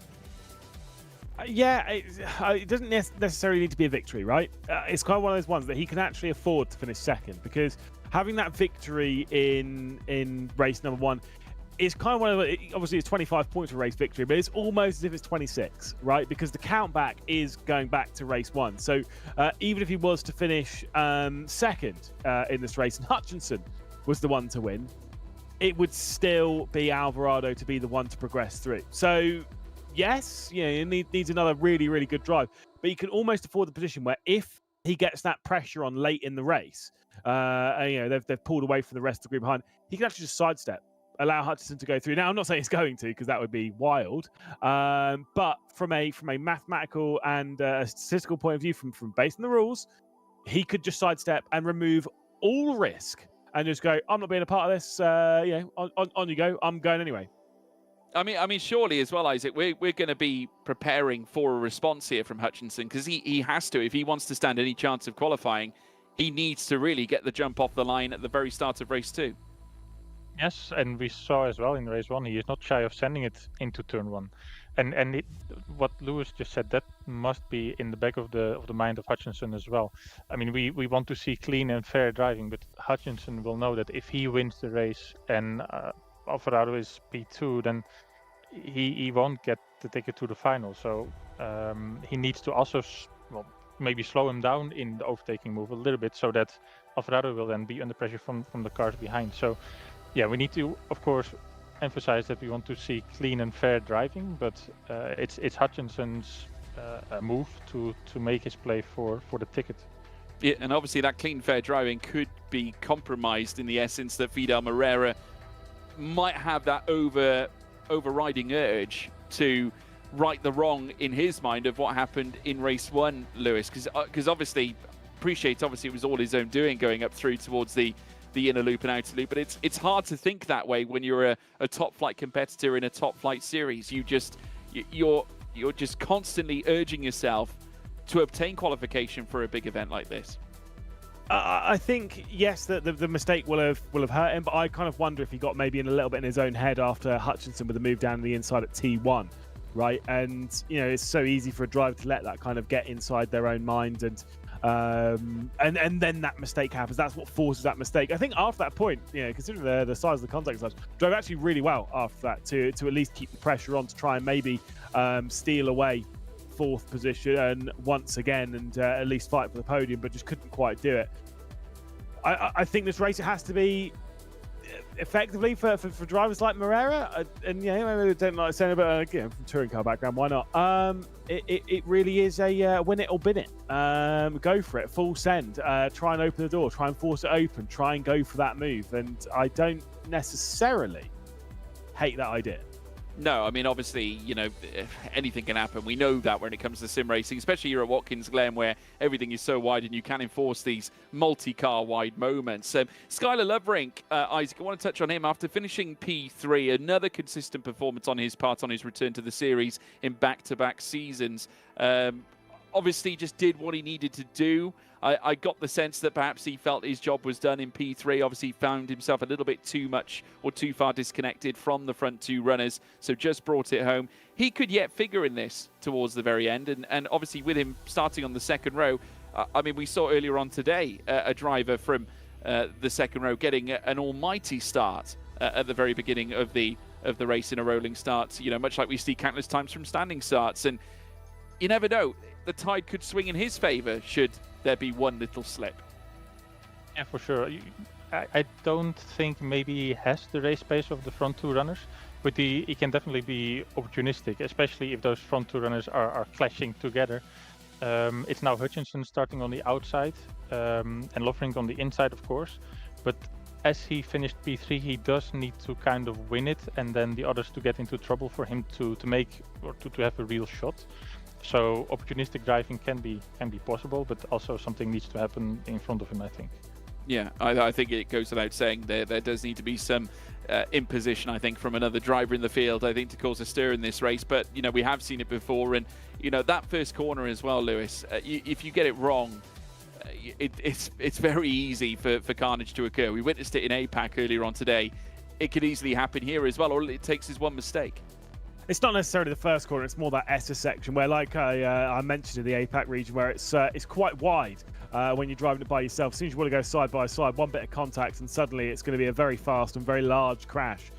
Speaker 2: Yeah, it doesn't necessarily need to be a victory, right? It's kind of one of those ones that he can actually afford to finish second, because having that victory in race number 1 is kind of one of the, obviously it's 25 points for race victory, but it's almost as if it's 26, right? Because the count back is going back to race 1. So even if he was to finish second in this race and Hutchinson was the one to win, it would still be Alvarado to be the one to progress through. So yes, he needs another really, really good drive, but you can almost afford the position where if he gets that pressure on late in the race, and, they've pulled away from the rest of the group behind, he can actually just sidestep, allow Hutchinson to go through. Now, I'm not saying he's going to, because that would be wild. But from a mathematical and statistical point of view, from based on the rules, he could just sidestep and remove all risk and just go, I'm not being a part of this. On you go. I'm going anyway.
Speaker 1: I mean, surely as well, Isaac, we're going to be preparing for a response here from Hutchinson, because he has to. If he wants to stand any chance of qualifying, he needs to really get the jump off the line at the very start of race 2.
Speaker 3: Yes, and we saw as well in race 1, he is not shy of sending it into turn 1. And what Lewis just said, that must be in the back of the mind of Hutchinson as well. I mean, we want to see clean and fair driving, but Hutchinson will know that if he wins the race and Alvarado is P2, then he won't get the ticket to the final. So he needs to also maybe slow him down in the overtaking move a little bit, so that Alvarado will then be under pressure from the cars behind. So yeah, we need to, of course, emphasize that we want to see clean and fair driving, but it's Hutchinson's move to make his play for the ticket.
Speaker 1: Yeah, and obviously that clean, fair driving could be compromised in the essence that Fidel Moreira might have that overriding urge to right the wrong in his mind of what happened in race 1, Lewis, because obviously it was all his own doing going up through towards the inner loop and outer loop, but it's hard to think that way when you're a top flight competitor in a top flight series. You're just constantly urging yourself to obtain qualification for a big event like this.
Speaker 2: I think yes, that the mistake will have hurt him, but I kind of wonder if he got maybe in a little bit in his own head after Hutchinson with a move down the inside at T1, right? And it's so easy for a driver to let that kind of get inside their own mind, and then that mistake happens. That's what forces that mistake. I think after that point, considering the size of the contact size, drove actually really well after that to at least keep the pressure on to try and maybe steal away 4th position once again and at least fight for the podium, but just couldn't quite do it. I think this race, it has to be effectively for drivers like Moreira, and maybe they don't like saying about from touring car background, why not? It really is a win it or bin it. Go for it, full send, try and open the door, try and force it open, try and go for that move, and I don't necessarily hate that idea.
Speaker 1: No, I mean, obviously, anything can happen. We know that when it comes to sim racing, especially here at Watkins Glen, where everything is so wide and you can enforce these multi-car wide moments. Skylar Loverink, Isaac, I want to touch on him after finishing P3, another consistent performance on his part on his return to the series in back-to-back seasons. Obviously, just did what he needed to do. I got the sense that perhaps he felt his job was done in P3. Obviously, found himself a little bit too much or too far disconnected from the front 2 runners, so just brought it home. He could yet figure in this towards the very end, and obviously with him starting on the second row, we saw earlier on today a driver from the second row getting an almighty start at the very beginning of the race in a rolling start, much like we see countless times from standing starts, and you never know. The tide could swing in his favour should there be one little slip.
Speaker 3: Yeah, for sure. I don't think maybe he has the race pace of the front 2 runners, but he can definitely be opportunistic, especially if those front 2 runners are clashing together. It's now Hutchinson starting on the outside and Loverink on the inside, of course, but as he finished P3, he does need to kind of win it, and then the others to get into trouble for him to make or to have a real shot. So opportunistic driving can be possible, but also something needs to happen in front of him, I think.
Speaker 1: Yeah, I think it goes without saying there does need to be some imposition, I think, from another driver in the field, I think, to cause a stir in this race. But, we have seen it before, and, that first corner as well, Lewis, if you get it wrong, it's very easy for carnage to occur. We witnessed it in APAC earlier on today. It could easily happen here as well. All it takes is one mistake.
Speaker 2: It's not necessarily the first corner; it's more that Essa section where, like I mentioned, in the APAC region, where it's quite wide when you're driving it by yourself. As soon as you want to go side by side, one bit of contact, and suddenly it's going to be a very fast and very large crash.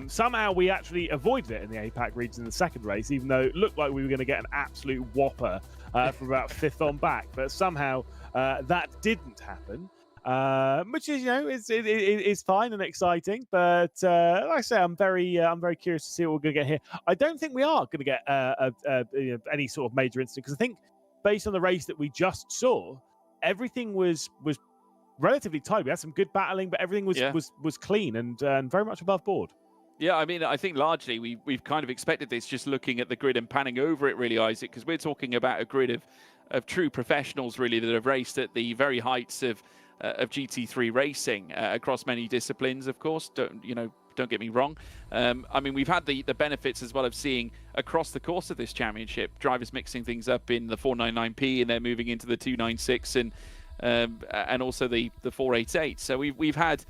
Speaker 2: Somehow we actually avoided it in the APAC region in the second race, even though it looked like we were going to get an absolute whopper from about fifth on back. But somehow that didn't happen. Which is, is fine and exciting, but like I say, I'm very curious to see what we're going to get here. I don't think we are going to get any sort of major incident, because I think based on the race that we just saw, everything was relatively tight. We had some good battling, but everything was clean and very much above board.
Speaker 1: Yeah, I mean, I think largely we've kind of expected this, just looking at the grid and panning over it, really, Isaac, because we're talking about a grid of true professionals, really, that have raced at the very heights of GT3 racing across many disciplines, of course. Don't get me wrong. I mean, we've had the benefits as well of seeing across the course of this championship drivers mixing things up in the 499P, and they're moving into the 296 and also the 488. So we've had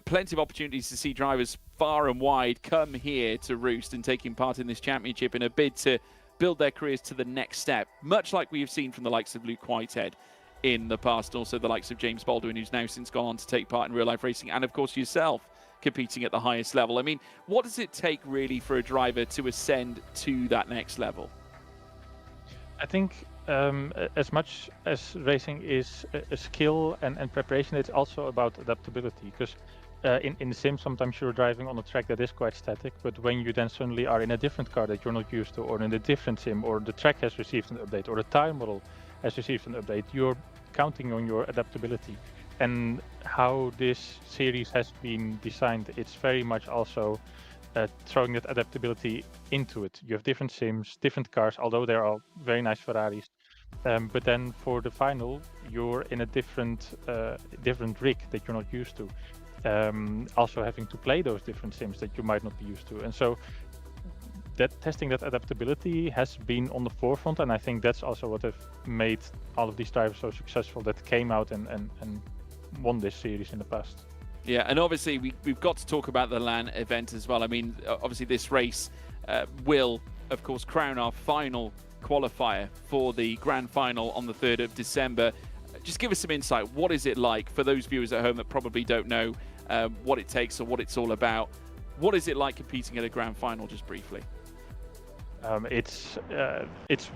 Speaker 1: plenty of opportunities to see drivers far and wide come here to roost and taking part in this championship in a bid to build their careers to the next step, much like we have seen from the likes of Luke Whitehead in the past, also the likes of James Baldwin, who's now since gone on to take part in real life racing, and of course yourself competing at the highest level. I mean, what does it take really for a driver to ascend to that next level?
Speaker 3: I think as much as racing is a skill and preparation, it's also about adaptability, because in the sim, sometimes you're driving on a track that is quite static, but when you then suddenly are in a different car that you're not used to, or in a different sim, or the track has received an update, or the tire model has received an update, you're counting on your adaptability. And how this series has been designed, it's very much also throwing that adaptability into it. You have different sims, different cars, although they're all very nice Ferraris. But then for the final, you're in a different rig that you're not used to. Also having to play those different sims that you might not be used to. And so that testing that adaptability has been on the forefront, and I think that's also what have made all of these drivers so successful that came out and won this series in the past.
Speaker 1: Yeah, and obviously we've got to talk about the LAN event as well. I mean, obviously this race will, of course, crown our final qualifier for the grand final on the 3rd of December. Just give us some insight. What is it like for those viewers at home that probably don't know what it takes or what it's all about? What is it like competing at a grand final, just briefly?
Speaker 3: It's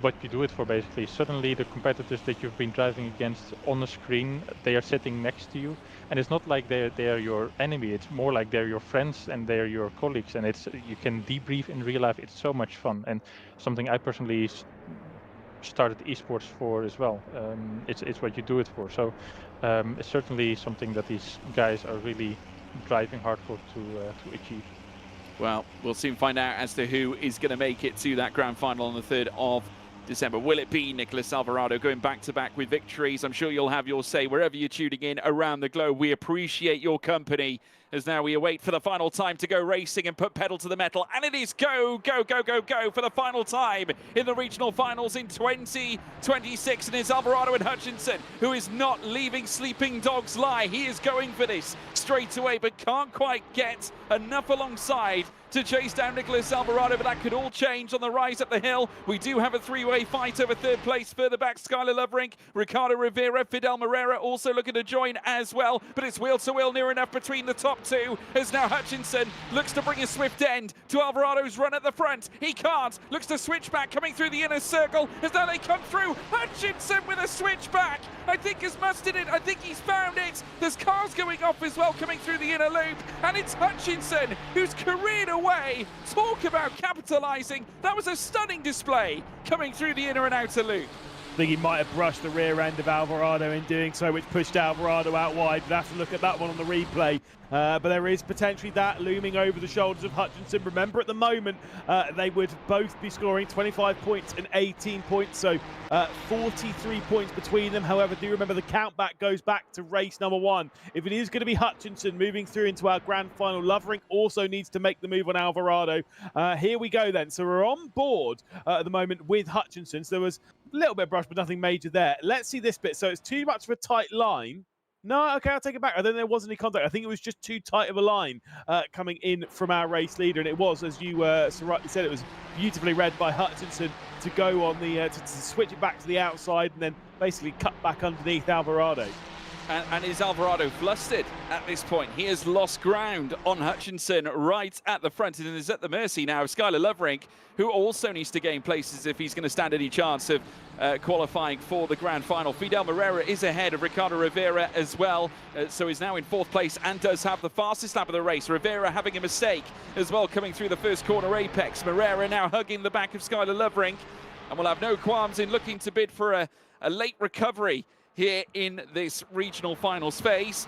Speaker 3: what you do it for, basically. Suddenly the competitors that you've been driving against on the screen, they are sitting next to you, and it's not like they're your enemy. It's more like they're your friends and they're your colleagues, and you can debrief in real life. It's so much fun, and something I personally started esports for as well. It's what you do it for. So it's certainly something that these guys are really driving hard for to achieve.
Speaker 1: Well, we'll soon find out as to who is going to make it to that grand final on the 3rd of December. Will it be Nicholas Alvarado going back-to-back with victories? I'm sure you'll have your say wherever you're tuning in around the globe. We appreciate your company as now we await for the final time to go racing and put pedal to the metal. And it is go, go, go, go, go for the final time in the regional finals in 2026. And it's Alvarado and Hutchinson, who is not leaving sleeping dogs lie. He is going for this straight away, but can't quite get enough alongside to chase down Nicholas Alvarado, but that could all change on the rise up the hill. We do have a three-way fight over 3rd place. Further back, Skylar Loverink, Ricardo Rivera, Fidel Moreira also looking to join as well, but it's wheel-to-wheel near enough between the top two, as now Hutchinson looks to bring a swift end to Alvarado's run at the front. He can't, looks to switch back, coming through the inner circle, as now they come through. Hutchinson with a switch back, I think has mustered it, I think he's found it. There's cars going off as well, coming through the inner loop, and it's Hutchinson who's careered away. Talk about capitalising. That was a stunning display coming through the inner and outer loop.
Speaker 2: I think he might have brushed the rear end of Alvarado in doing so, which pushed Alvarado out wide. We'd have to look at that one on the replay. But there is potentially that looming over the shoulders of Hutchinson. Remember, at the moment, they would both be scoring 25 points and 18 points, so 43 points between them. However, do remember the count back goes back to race number 1. If it is going to be Hutchinson moving through into our grand final, Loverink also needs to make the move on Alvarado. Here we go then. So we're on board at the moment with Hutchinson. So there was a little bit of brush, but nothing major there. Let's see this bit. So it's too much of a tight line. No, okay, I'll take it back. I don't think there was any contact. I think it was just too tight of a line coming in from our race leader, and it was, as you so rightly said, it was beautifully read by Hutchinson to go on the to switch it back to the outside and then basically cut back underneath Alvarado.
Speaker 1: And is Alvarado flustered at this point? He has lost ground on Hutchinson right at the front and is at the mercy now of Skylar Loverink, who also needs to gain places if he's going to stand any chance of qualifying for the grand final. Fidel Moreira is ahead of Ricardo Rivera as well, so he's now in 4th place and does have the fastest lap of the race. Rivera having a mistake as well coming through the first corner apex. Moreira now hugging the back of Skylar Loverink and will have no qualms in looking to bid for a late recovery here in this regional final space.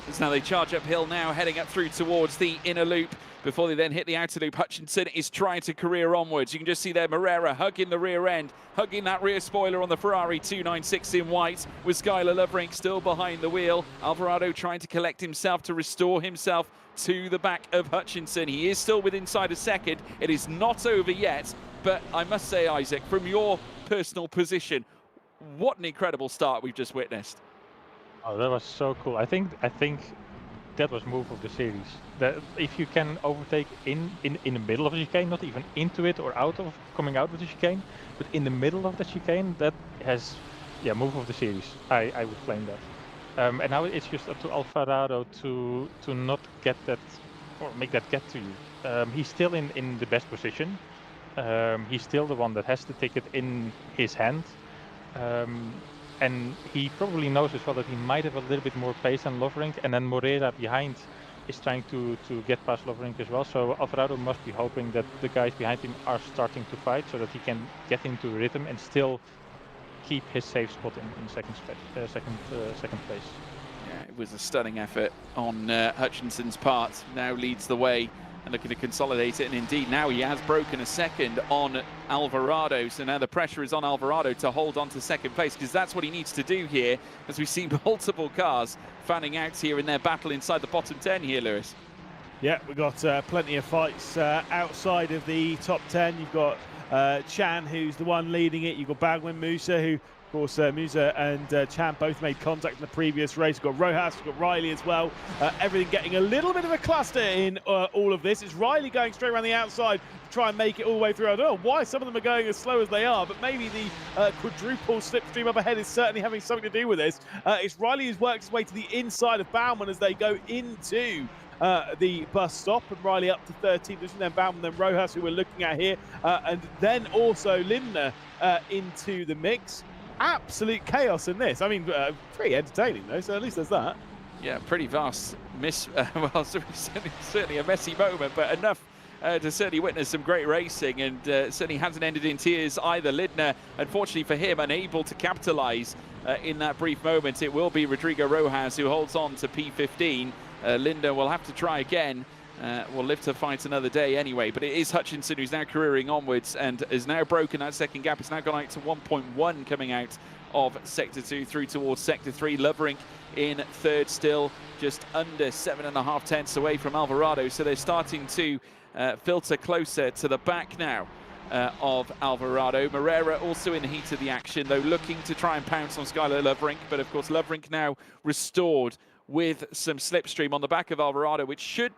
Speaker 1: As now they charge uphill now, heading up through towards the inner loop before they then hit the outer loop. Hutchinson is trying to career onwards. You can just see there Moreira hugging the rear end, hugging that rear spoiler on the Ferrari 296 in white, with Skylar Loverink still behind the wheel. Alvarado trying to collect himself to restore himself to the back of Hutchinson. He is still with inside a second. It is not over yet, but I must say, Isaac, from your personal position, what an incredible start we've just witnessed.
Speaker 3: Oh, that was so cool. I think that was move of the series. That if you can overtake in the middle of the chicane, not even into it or coming out of the chicane, but in the middle of the chicane, that has, yeah, move of the series. I would claim that. And now it's just up to Alvarado to not get that or make that get to you. He's still in the best position. He's still the one that has the ticket in his hand. And he probably knows as well that he might have a little bit more pace than Loverink, and then Moreira behind is trying to get past Loverink as well. So Alvarado must be hoping that the guys behind him are starting to fight so that he can get into rhythm and still keep his safe spot in second place.
Speaker 1: Yeah, it was a stunning effort on Hutchinson's part. Now leads the way and looking to consolidate it, and indeed now he has broken a second on Alvarado, so now the pressure is on Alvarado to hold on to second place, because that's what he needs to do here, as we see multiple cars fanning out here in their battle inside the bottom 10 here, Lewis.
Speaker 2: Yeah, we've got plenty of fights outside of the top 10. You've got Chan, who's the one leading it. You've got Bagwin Musa, who, of course, Musa and Chan both made contact in the previous race. We've got Rojas, we've got Riley as well. Everything getting a little bit of a cluster in all of this. It's Riley going straight around the outside to try and make it all the way through. I don't know why some of them are going as slow as they are, but maybe the quadruple slipstream up ahead is certainly having something to do with this. It's Riley who's worked his way to the inside of Baumann as they go into the bus stop, and Riley up to 13th position, then Baumann, then Rojas, who we're looking at here, and then also Lindner into the mix. Absolute chaos in this. I mean, pretty entertaining though, so at least there's that.
Speaker 1: Yeah, pretty vast well, certainly a messy moment, but enough to certainly witness some great racing, and certainly hasn't ended in tears either. Lindner, unfortunately for him, unable to capitalise in that brief moment. It will be Rodrigo Rojas who holds on to P15. Lindner will have to try again. Will live to fight another day anyway, but it is Hutchinson who's now careering onwards and has now broken that second gap. It's now gone out to 1.1 coming out of Sector 2 through towards Sector 3. Loverink in third still, just under 7.5 tenths away from Alvarado, so they're starting to filter closer to the back now of Alvarado. Moreira also in the heat of the action, though, looking to try and pounce on Skylar Loverink, but of course Loverink now restored with some slipstream on the back of Alvarado, which should,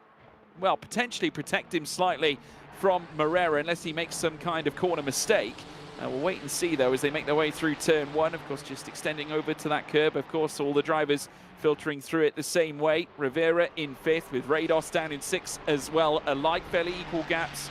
Speaker 1: well, potentially protect him slightly from Moreira unless he makes some kind of corner mistake. We'll wait and see, though, as they make their way through turn 1. Of course, just extending over to that curb. Of course, all the drivers filtering through it the same way. Rivera in 5th with Rados down in 6th as well. Alike, fairly equal gaps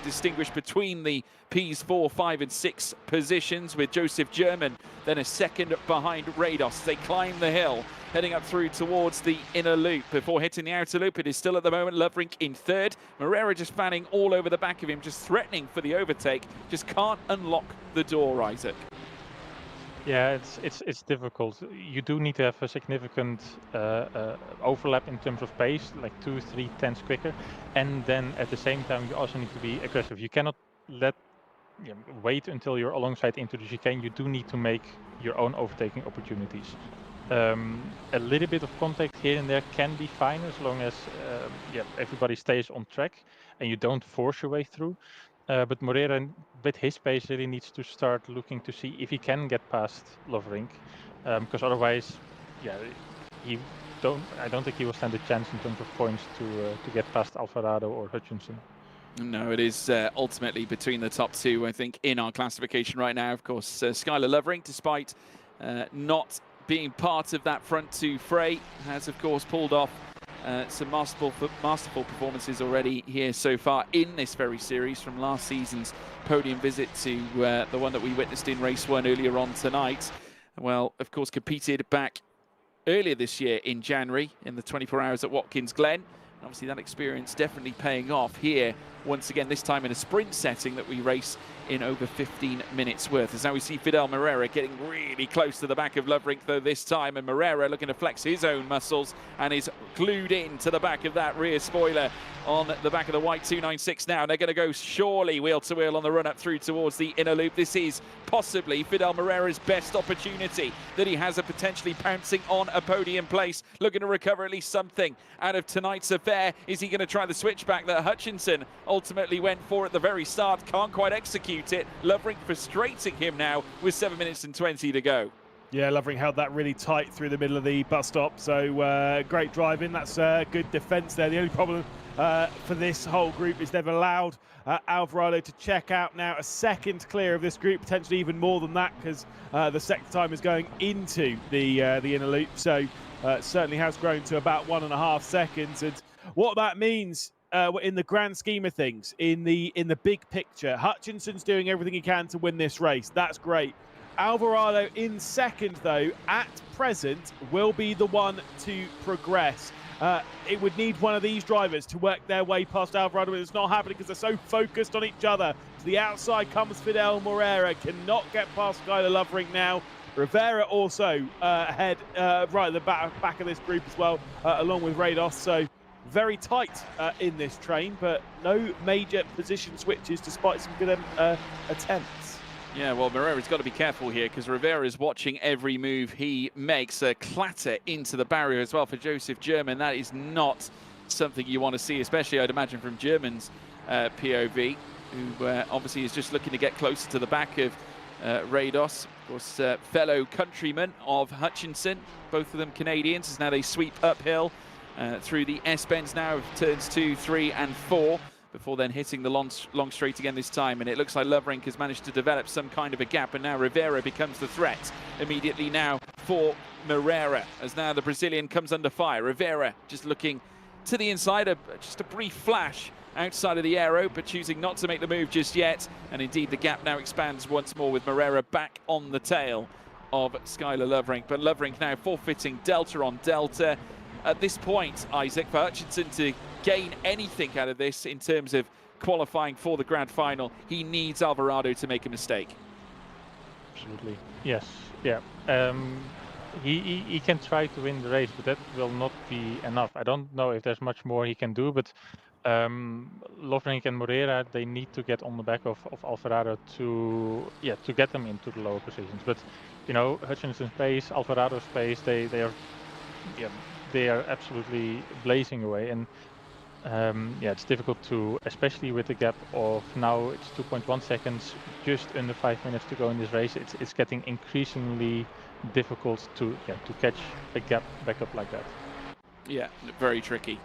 Speaker 1: distinguished between the P's 4, 5 and 6 positions, with Joseph German then a second behind Rados. They climb the hill, heading up through towards the inner loop before hitting the outer loop. It is still at the moment Loverink in 3rd. Moreira just fanning all over the back of him, just threatening for the overtake. Just can't unlock the door, Isaac.
Speaker 3: Yeah, it's difficult. You do need to have a significant overlap in terms of pace, like 2-3 tenths quicker, and then at the same time you also need to be aggressive. You cannot wait until you're alongside into the chicane. You do need to make your own overtaking opportunities. A little bit of contact here and there can be fine as long as everybody stays on track and you don't force your way through. But Moreira, with his pace, really needs to start looking to see if he can get past Loverink, because otherwise, I don't think he will stand a chance in terms of points to get past Alvarado or Hutchinson.
Speaker 1: No, it is ultimately between the top two, I think, in our classification right now. Of course, Skylar Lovering, despite not being part of that front two fray, has, of course, pulled off some masterful performances already here so far in this very series, from last season's podium visit to the one that we witnessed in race one earlier on tonight. Well, of course, competed back earlier this year in January in the 24 hours at Watkins Glen. Obviously, that experience definitely paying off here once again, this time in a sprint setting that we race in over 15 minutes worth. As now we see Fidel Moreira getting really close to the back of Lovrink though this time, and Moreira looking to flex his own muscles and is glued in to the back of that rear spoiler on the back of the white 296 now. And they're going to go surely wheel to wheel on the run up through towards the inner loop. This is possibly Fidel Moreira's best opportunity that he has of potentially pouncing on a podium place, looking to recover at least something out of tonight's affair. Is he going to try the switchback that Hutchinson ultimately went for at the very start? Can't quite execute it. Lovrink frustrating him now with 7 minutes and 20 to go.
Speaker 2: Yeah, Lovering held that really tight through the middle of the bus stop, so great driving. That's good defence there. The only problem for this whole group is they've allowed Alvarado to check out now, a second clear of this group, potentially even more than that, because the sector time is going into the inner loop, so it certainly has grown to about 1.5 seconds. And what that means in the grand scheme of things, in the big picture, Hutchinson's doing everything he can to win this race. That's great. Alvarado in second, though, at present, will be the one to progress. It would need one of these drivers to work their way past Alvarado, but it's not happening because they're so focused on each other. To the outside comes Fidel Moreira, cannot get past Skylar Lovering now. Rivera also ahead right at the back of this group as well, along with Rados. So very tight in this train, but no major position switches despite some good attempts.
Speaker 1: Yeah, well, Moreira's got to be careful here because Rivera is watching every move he makes. A clatter into the barrier as well for Joseph German. That is not something you want to see, especially, I'd imagine, from German's POV, who obviously is just looking to get closer to the back of Rados. Of course, fellow countrymen of Hutchinson, both of them Canadians, as now they sweep uphill through the S-bends now of turns 2, 3 and 4. Before then hitting the long straight again this time. And it looks like Lovrink has managed to develop some kind of a gap, and now Rivera becomes the threat immediately now for Moreira, as now the Brazilian comes under fire. Rivera just looking to the inside, just a brief flash outside of the aero, but choosing not to make the move just yet. And indeed the gap now expands once more with Moreira back on the tail of Skylar Lovrink. But Lovrink now forfeiting delta on delta. At this point, Isaac, for Hutchinson to gain anything out of this in terms of qualifying for the grand final, he needs Alvarado to make a mistake.
Speaker 3: Absolutely, yes, yeah. He can try to win the race, but that will not be enough. I don't know if there's much more he can do, but Lovrink and Moreira, they need to get on the back of Alvarado to get them into the lower positions. But you know, Hutchinson's pace, Alvarado's pace, they are absolutely blazing away, and it's difficult to, especially with the gap of now it's 2.1 seconds, just under 5 minutes to go in this race. It's getting increasingly difficult to catch a gap back up like that.
Speaker 1: Yeah, very tricky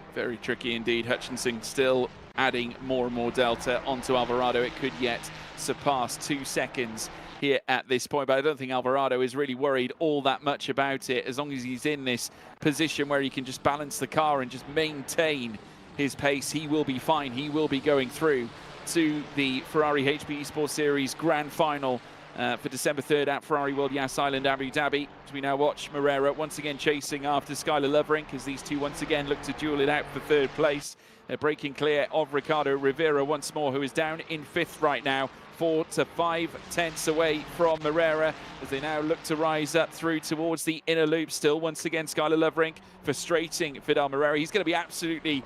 Speaker 1: indeed. Hutchinson still adding more and more delta onto Alvarado. It could yet surpass 2 seconds here at this point, but I don't think Alvarado is really worried all that much about it. As long as he's in this position where he can just balance the car and just maintain his pace, he will be fine. He will be going through to the Ferrari HP Esports Series Grand Final for December 3rd at Ferrari World Yas Island, Abu Dhabi. As we now watch Moreira once again chasing after Skylar Lovrink, as these two once again look to duel it out for 3rd place. They're breaking clear of Ricardo Rivera once more, who is down in 5th right now, 4 to 5 tenths away from Moreira, as they now look to rise up through towards the inner loop. Still once again Skylar Lovrink frustrating Fidel Moreira. He's going to be absolutely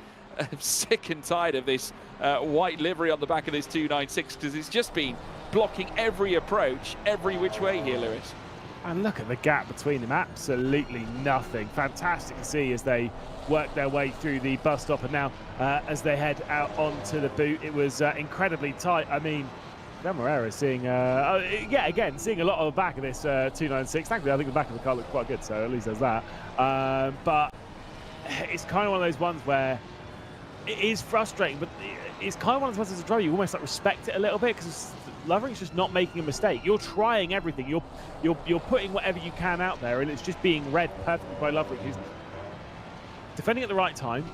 Speaker 1: sick and tired of this white livery on the back of this 296, because it's just been blocking every approach every which way here, Lewis.
Speaker 2: And look at the gap between them, absolutely nothing. Fantastic to see as they work their way through the bus stop, and now as they head out onto the boot, it was incredibly tight. I mean, Del Morera is seeing, yeah, again, seeing a lot of the back of this 296. Thankfully, I think the back of the car looks quite good, so at least there's that. But it's kind of one of those ones where it is frustrating, but it's kind of one of those ones as a driver, you almost like respect it a little bit, because Lovering's just not making a mistake. You're trying everything. You're putting whatever you can out there, and it's just being read perfectly by Lovering, who's defending at the right time.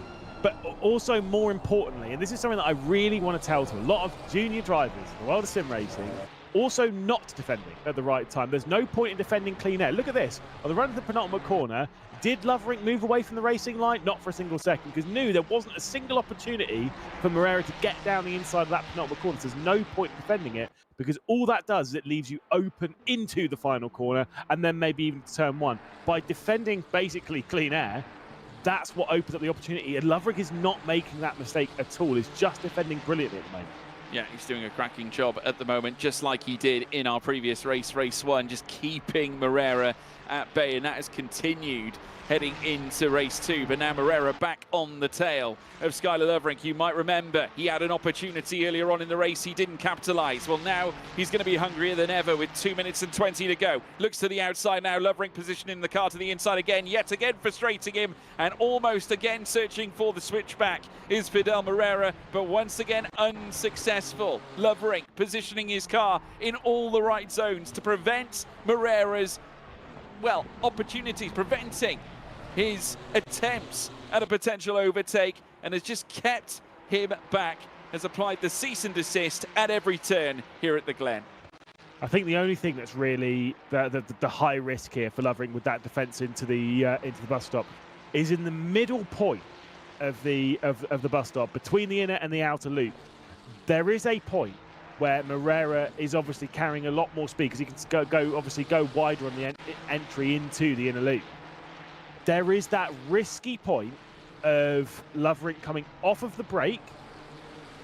Speaker 2: But also, more importantly, and this is something that I really want to tell to a lot of junior drivers in the world of sim racing, also not defending at the right time. There's no point in defending clean air. Look at this. On the run of the penultimate corner, did Lovering move away from the racing line? Not for a single second, because knew there wasn't a single opportunity for Morera to get down the inside of that penultimate corner. So there's no point in defending it, because all that does is it leaves you open into the final corner and then maybe even to turn one. By defending basically clean air, that's what opens up the opportunity. And Lovering is not making that mistake at all. He's just defending brilliantly at the moment.
Speaker 1: Yeah, he's doing a cracking job at the moment, just like he did in our previous race, race one, just keeping Morera at bay, and that has continued heading into race two. But now Morera back on the tail of Skylar Lovering. You might remember he had an opportunity earlier on in the race, he didn't capitalise. Well, now he's going to be hungrier than ever with 2 minutes and 20 to go. Looks to the outside now, Lovering positioning the car to the inside again, yet again frustrating him, and almost again searching for the switchback is Fidel Morera, but once again unsuccessful. Lovering positioning his car in all the right zones to prevent Morera's, well, opportunities, preventing his attempts at a potential overtake, and has just kept him back, has applied the cease and desist at every turn here at the Glen.
Speaker 2: I think the only thing that's really the high risk here for Lovering with that defence into the bus stop is in the middle point of the bus stop, between the inner and the outer loop. There is a point where Morera is obviously carrying a lot more speed, because he can go wider on the entry into the inner loop. There is that risky point of Lovering coming off of the brake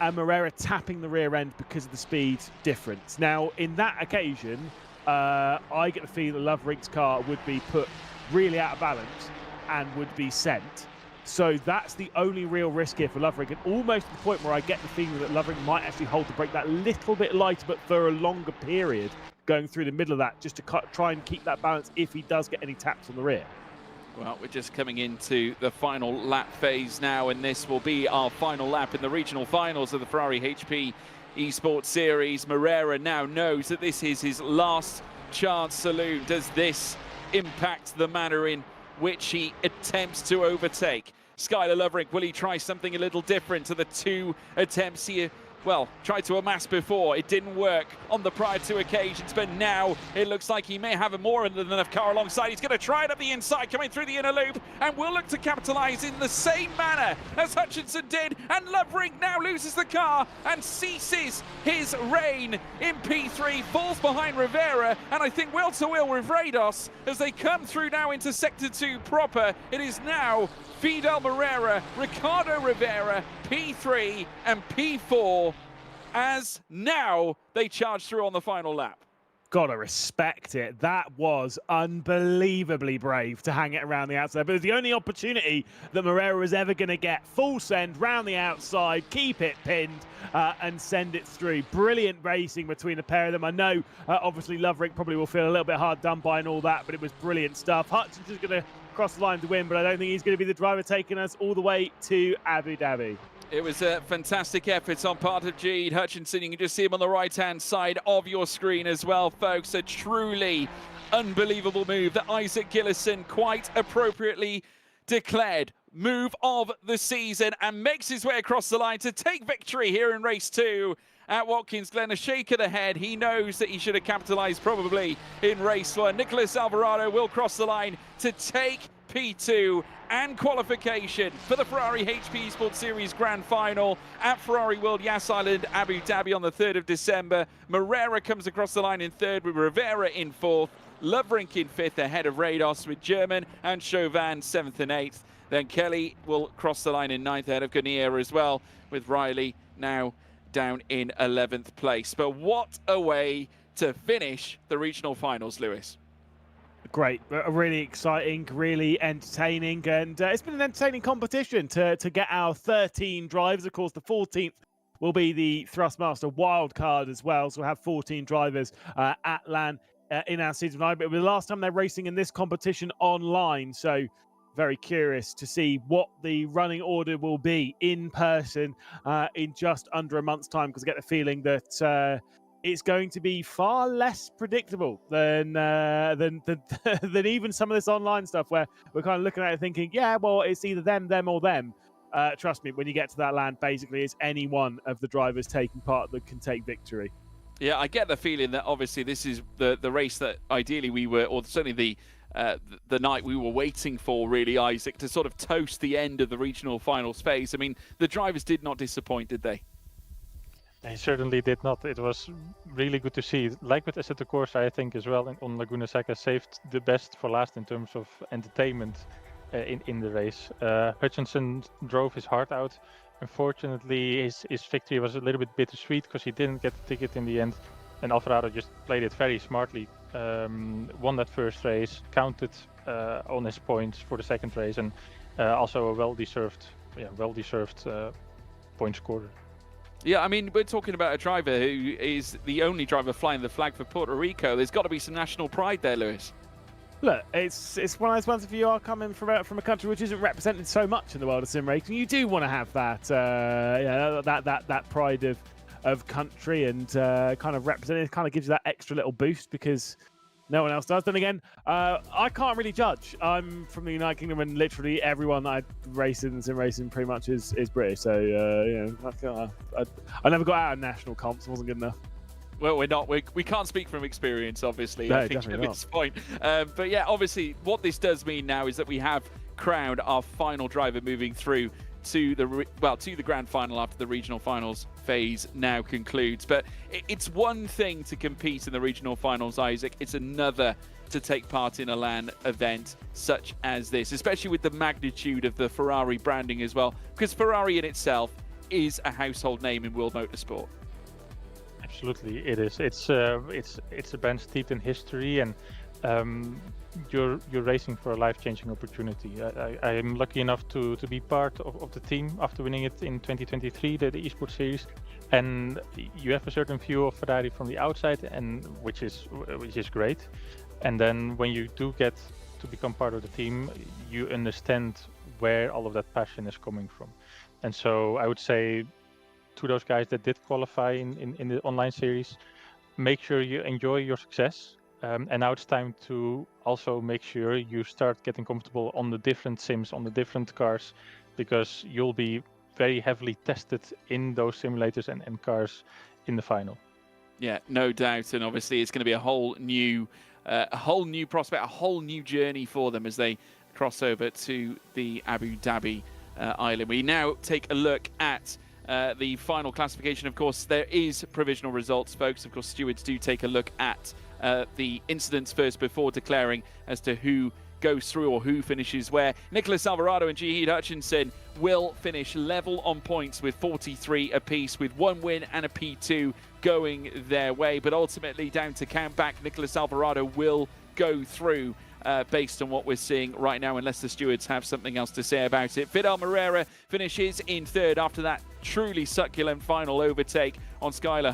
Speaker 2: and Morera tapping the rear end because of the speed difference. Now, in that occasion, I get the feeling that Lovering's car would be put really out of balance and would be sent. So that's the only real risk here for Lovering, and almost to the point where I get the feeling that Lovering might actually hold the brake that little bit lighter, but for a longer period, going through the middle of that, just to try and keep that balance if he does get any taps on the rear.
Speaker 1: Well, we're just coming into the final lap phase now, and this will be our final lap in the regional finals of the Ferrari HP Esports Series. Morera now knows that this is his last chance saloon. Does this impact the manner in which he attempts to overtake Skylar Lovering? Will he try something a little different to the two attempts he, well, tried to amass before? It didn't work on the prior two occasions, but now it looks like he may have a more than enough car alongside. He's going to try it up the inside, coming through the inner loop, and will look to capitalise in the same manner as Hutchinson did, and Lovering now loses the car and ceases his reign in P3, falls behind Rivera, and I think wheel to wheel with Rados as they come through now into Sector 2 proper. It is now Fidel Morera, Ricardo Rivera, P3 and P4, as now they charge through on the final lap.
Speaker 2: Gotta respect it. That was unbelievably brave to hang it around the outside. But it was the only opportunity that Morera was ever going to get. Full send round the outside, keep it pinned, and send it through. Brilliant racing between the pair of them. I know, obviously, Lovering probably will feel a little bit hard done by and all that, but it was brilliant stuff. Hutchinson's going to cross the line to win, but I don't think he's going to be the driver taking us all the way to Abu Dhabi.
Speaker 1: It was a fantastic effort on part of Jeed Hutchinson. You can just see him on the right-hand side of your screen as well, folks. A truly unbelievable move that Isaac Gillison quite appropriately declared move of the season, and makes his way across the line to take victory here in race 2 at Watkins Glen. A shake of the head. He knows that he should have capitalised probably in race 1. Nicholas Alvarado will cross the line to take P2 and qualification for the Ferrari HP Esports Series Grand Final at Ferrari World Yas Island, Abu Dhabi on the 3rd of December. Morera comes across the line in 3rd with Rivera in 4th. Lovering in 5th ahead of Rados with German and Chauvin 7th and 8th. Then Kelly will cross the line in 9th ahead of Ganier as well, with Riley now down in 11th place. But what a way to finish the regional finals, Lewis.
Speaker 2: Great, really exciting, really entertaining, and it's been an entertaining competition to get our 13 drivers. Of course, the 14th will be the Thrustmaster wildcard as well. So we'll have 14 drivers at LAN in our season 9. But it will be the last time they're racing in this competition online. So very curious to see what the running order will be in person in just under a month's time, because I get the feeling that it's going to be far less predictable than than even some of this online stuff, where we're kind of looking at it thinking, yeah, well, it's either them or them. Trust me, when you get to that land, basically it's any one of the drivers taking part that can take victory.
Speaker 1: Yeah, I get the feeling that obviously this is the race that ideally we were, or certainly the night we were waiting for, really, Isaac, to sort of toast the end of the regional finals phase. I mean, the drivers did not disappoint, did they?
Speaker 3: They certainly did not. It was really good to see. Like with Assetto Corsa, I think as well on Laguna Seca, saved the best for last in terms of entertainment in the race. Hutchinson drove his heart out. Unfortunately, his victory was a little bit bittersweet because he didn't get the ticket in the end. And Alvarado just played it very smartly. Won that first race, counted on his points for the second race, and also a well-deserved point scorer.
Speaker 1: Yeah, I mean, we're talking about a driver who is the only driver flying the flag for Puerto Rico. There's got to be some national pride there, Lewis.
Speaker 2: Look, it's one of those ones. If you are coming from a country which isn't represented so much in the world of sim racing, you do want to have that that pride of country and kind of represent it. Kind of gives you that extra little boost because no one else does. Then again, I can't really judge. I'm from the United Kingdom, and literally everyone that I race in sim racing pretty much is British. So I never got out of national comps. It wasn't good enough.
Speaker 1: Well, we're not. We can't speak from experience, obviously.
Speaker 2: No,
Speaker 1: I think at this point. But yeah, obviously, what this does mean now is that we have crowned our final driver moving through to the grand final after the regional finals phase now concludes. But it's one thing to compete in the regional finals, Isaac. It's another to take part in a LAN event such as this, especially with the magnitude of the Ferrari branding as well, because Ferrari in itself is a household name in world motorsport.
Speaker 3: Absolutely, it is. It's a brand steeped in history, and you're racing for a life-changing opportunity. I am lucky enough to be part of the team after winning it in 2023, the Esports series, and you have a certain view of Ferrari from the outside, and which is great. And then when you do get to become part of the team, you understand where all of that passion is coming from. And so I would say, to those guys that did qualify in the online series, make sure you enjoy your success. And now it's time to also make sure you start getting comfortable on the different sims, on the different cars, because you'll be very heavily tested in those simulators and cars in the final.
Speaker 1: Yeah, no doubt. And obviously it's going to be a whole new prospect, a whole new journey for them as they cross over to the Abu Dhabi island. We now take a look at the final classification. Of course, there is provisional results, folks. Of course, stewards do take a look at the incidents first before declaring as to who goes through or who finishes where. Nicholas Alvarado and Jihad Hutchinson will finish level on points with 43 apiece, with one win and a P2 going their way. But ultimately, down to count back, Nicholas Alvarado will go through based on what we're seeing right now, unless the stewards have something else to say about it. Fidel Moreira finishes in third after that truly succulent final overtake on Skylar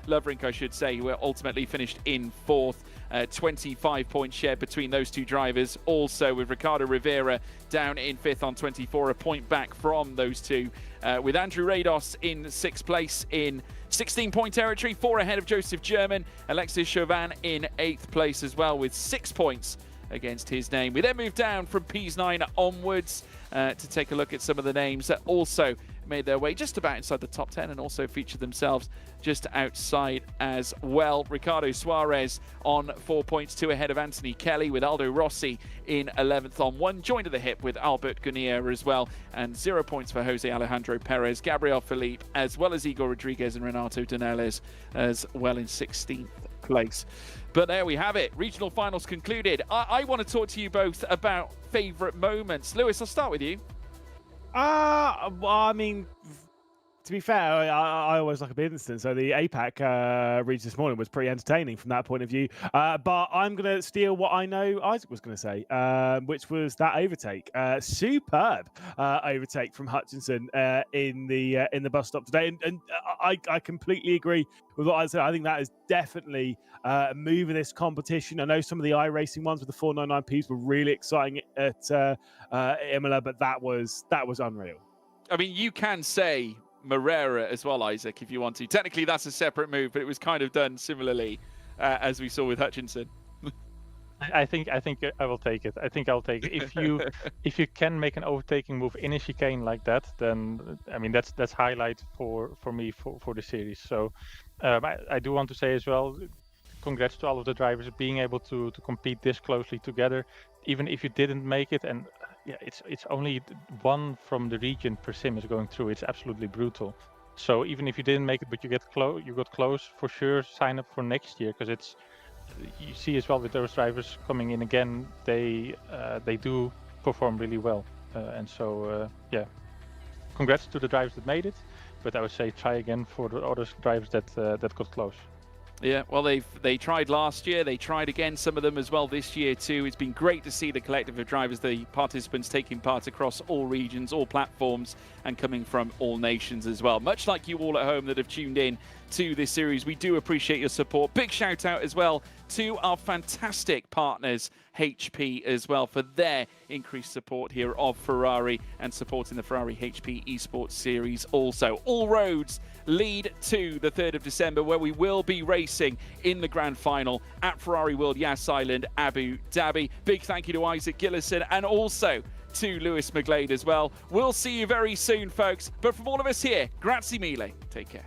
Speaker 1: Lovrink, I should say, who ultimately finished in fourth. 25 points shared between those two drivers. Also with Ricardo Rivera down in fifth on 24, a point back from those two. With Andrew Rados in sixth place in 16-point territory, 4 ahead of Joseph German. Alexis Chauvin in 8th place as well with 6 points against his name. We then move down from P9 onwards to take a look at some of the names that also made their way just about inside the top 10 and also featured themselves just outside as well. Ricardo Suarez on 4 points, 2 ahead of Anthony Kelly, with Aldo Rossi in 11th on 1 joined at the hip with Albert Gunilla as well, and 0 points for Jose Alejandro Perez, Gabriel Felipe, as well as Igor Rodriguez and Renato Donelles as well in 16th place. But there we have it. Regional finals concluded. I want to talk to you both about favourite moments. Lewis, I'll start with you.
Speaker 2: Well, I mean, To be fair, I always like a bit instant. So the APAC region this morning was pretty entertaining from that point of view. But I'm going to steal what I know Isaac was going to say, which was that overtake. Superb overtake from Hutchinson in the bus stop today. And I completely agree with what I said. I think that is definitely moving this competition. I know some of the iRacing ones with the 499Ps were really exciting at Imola, but that was unreal.
Speaker 1: I mean, you can say Morera as well, Isaac, if you want to. Technically, that's a separate move, but it was kind of done similarly as we saw with Hutchinson.
Speaker 3: I think I will take it. I think I'll take it. If you can make an overtaking move in a chicane like that, then I mean that's highlight for me for the series. So I do want to say as well, congrats to all of the drivers being able to compete this closely together, even if you didn't make it. And yeah, it's only one from the region per sim is going through. It's absolutely brutal. So even if you didn't make it, but you got close, for sure sign up for next year, because it's, you see as well with those drivers coming in again, they do perform really well. And so yeah, congrats to the drivers that made it, but I would say try again for the other drivers that got close.
Speaker 1: Yeah, well, they tried last year. They tried again, some of them as well this year too. It's been great to see the collective of drivers, the participants taking part across all regions, all platforms, and coming from all nations as well. Much like you all at home that have tuned in to this series, we do appreciate your support. Big shout out as well to our fantastic partners, HP, as well, for their increased support here of Ferrari and supporting the Ferrari HP Esports series also. All roads lead to the 3rd of December, where we will be racing in the grand final at Ferrari World Yas Island, Abu Dhabi. Big thank you to Isaac Gillison and also to Lewis McGlade as well. We'll see you very soon, folks. But from all of us here, grazie mille. Take care.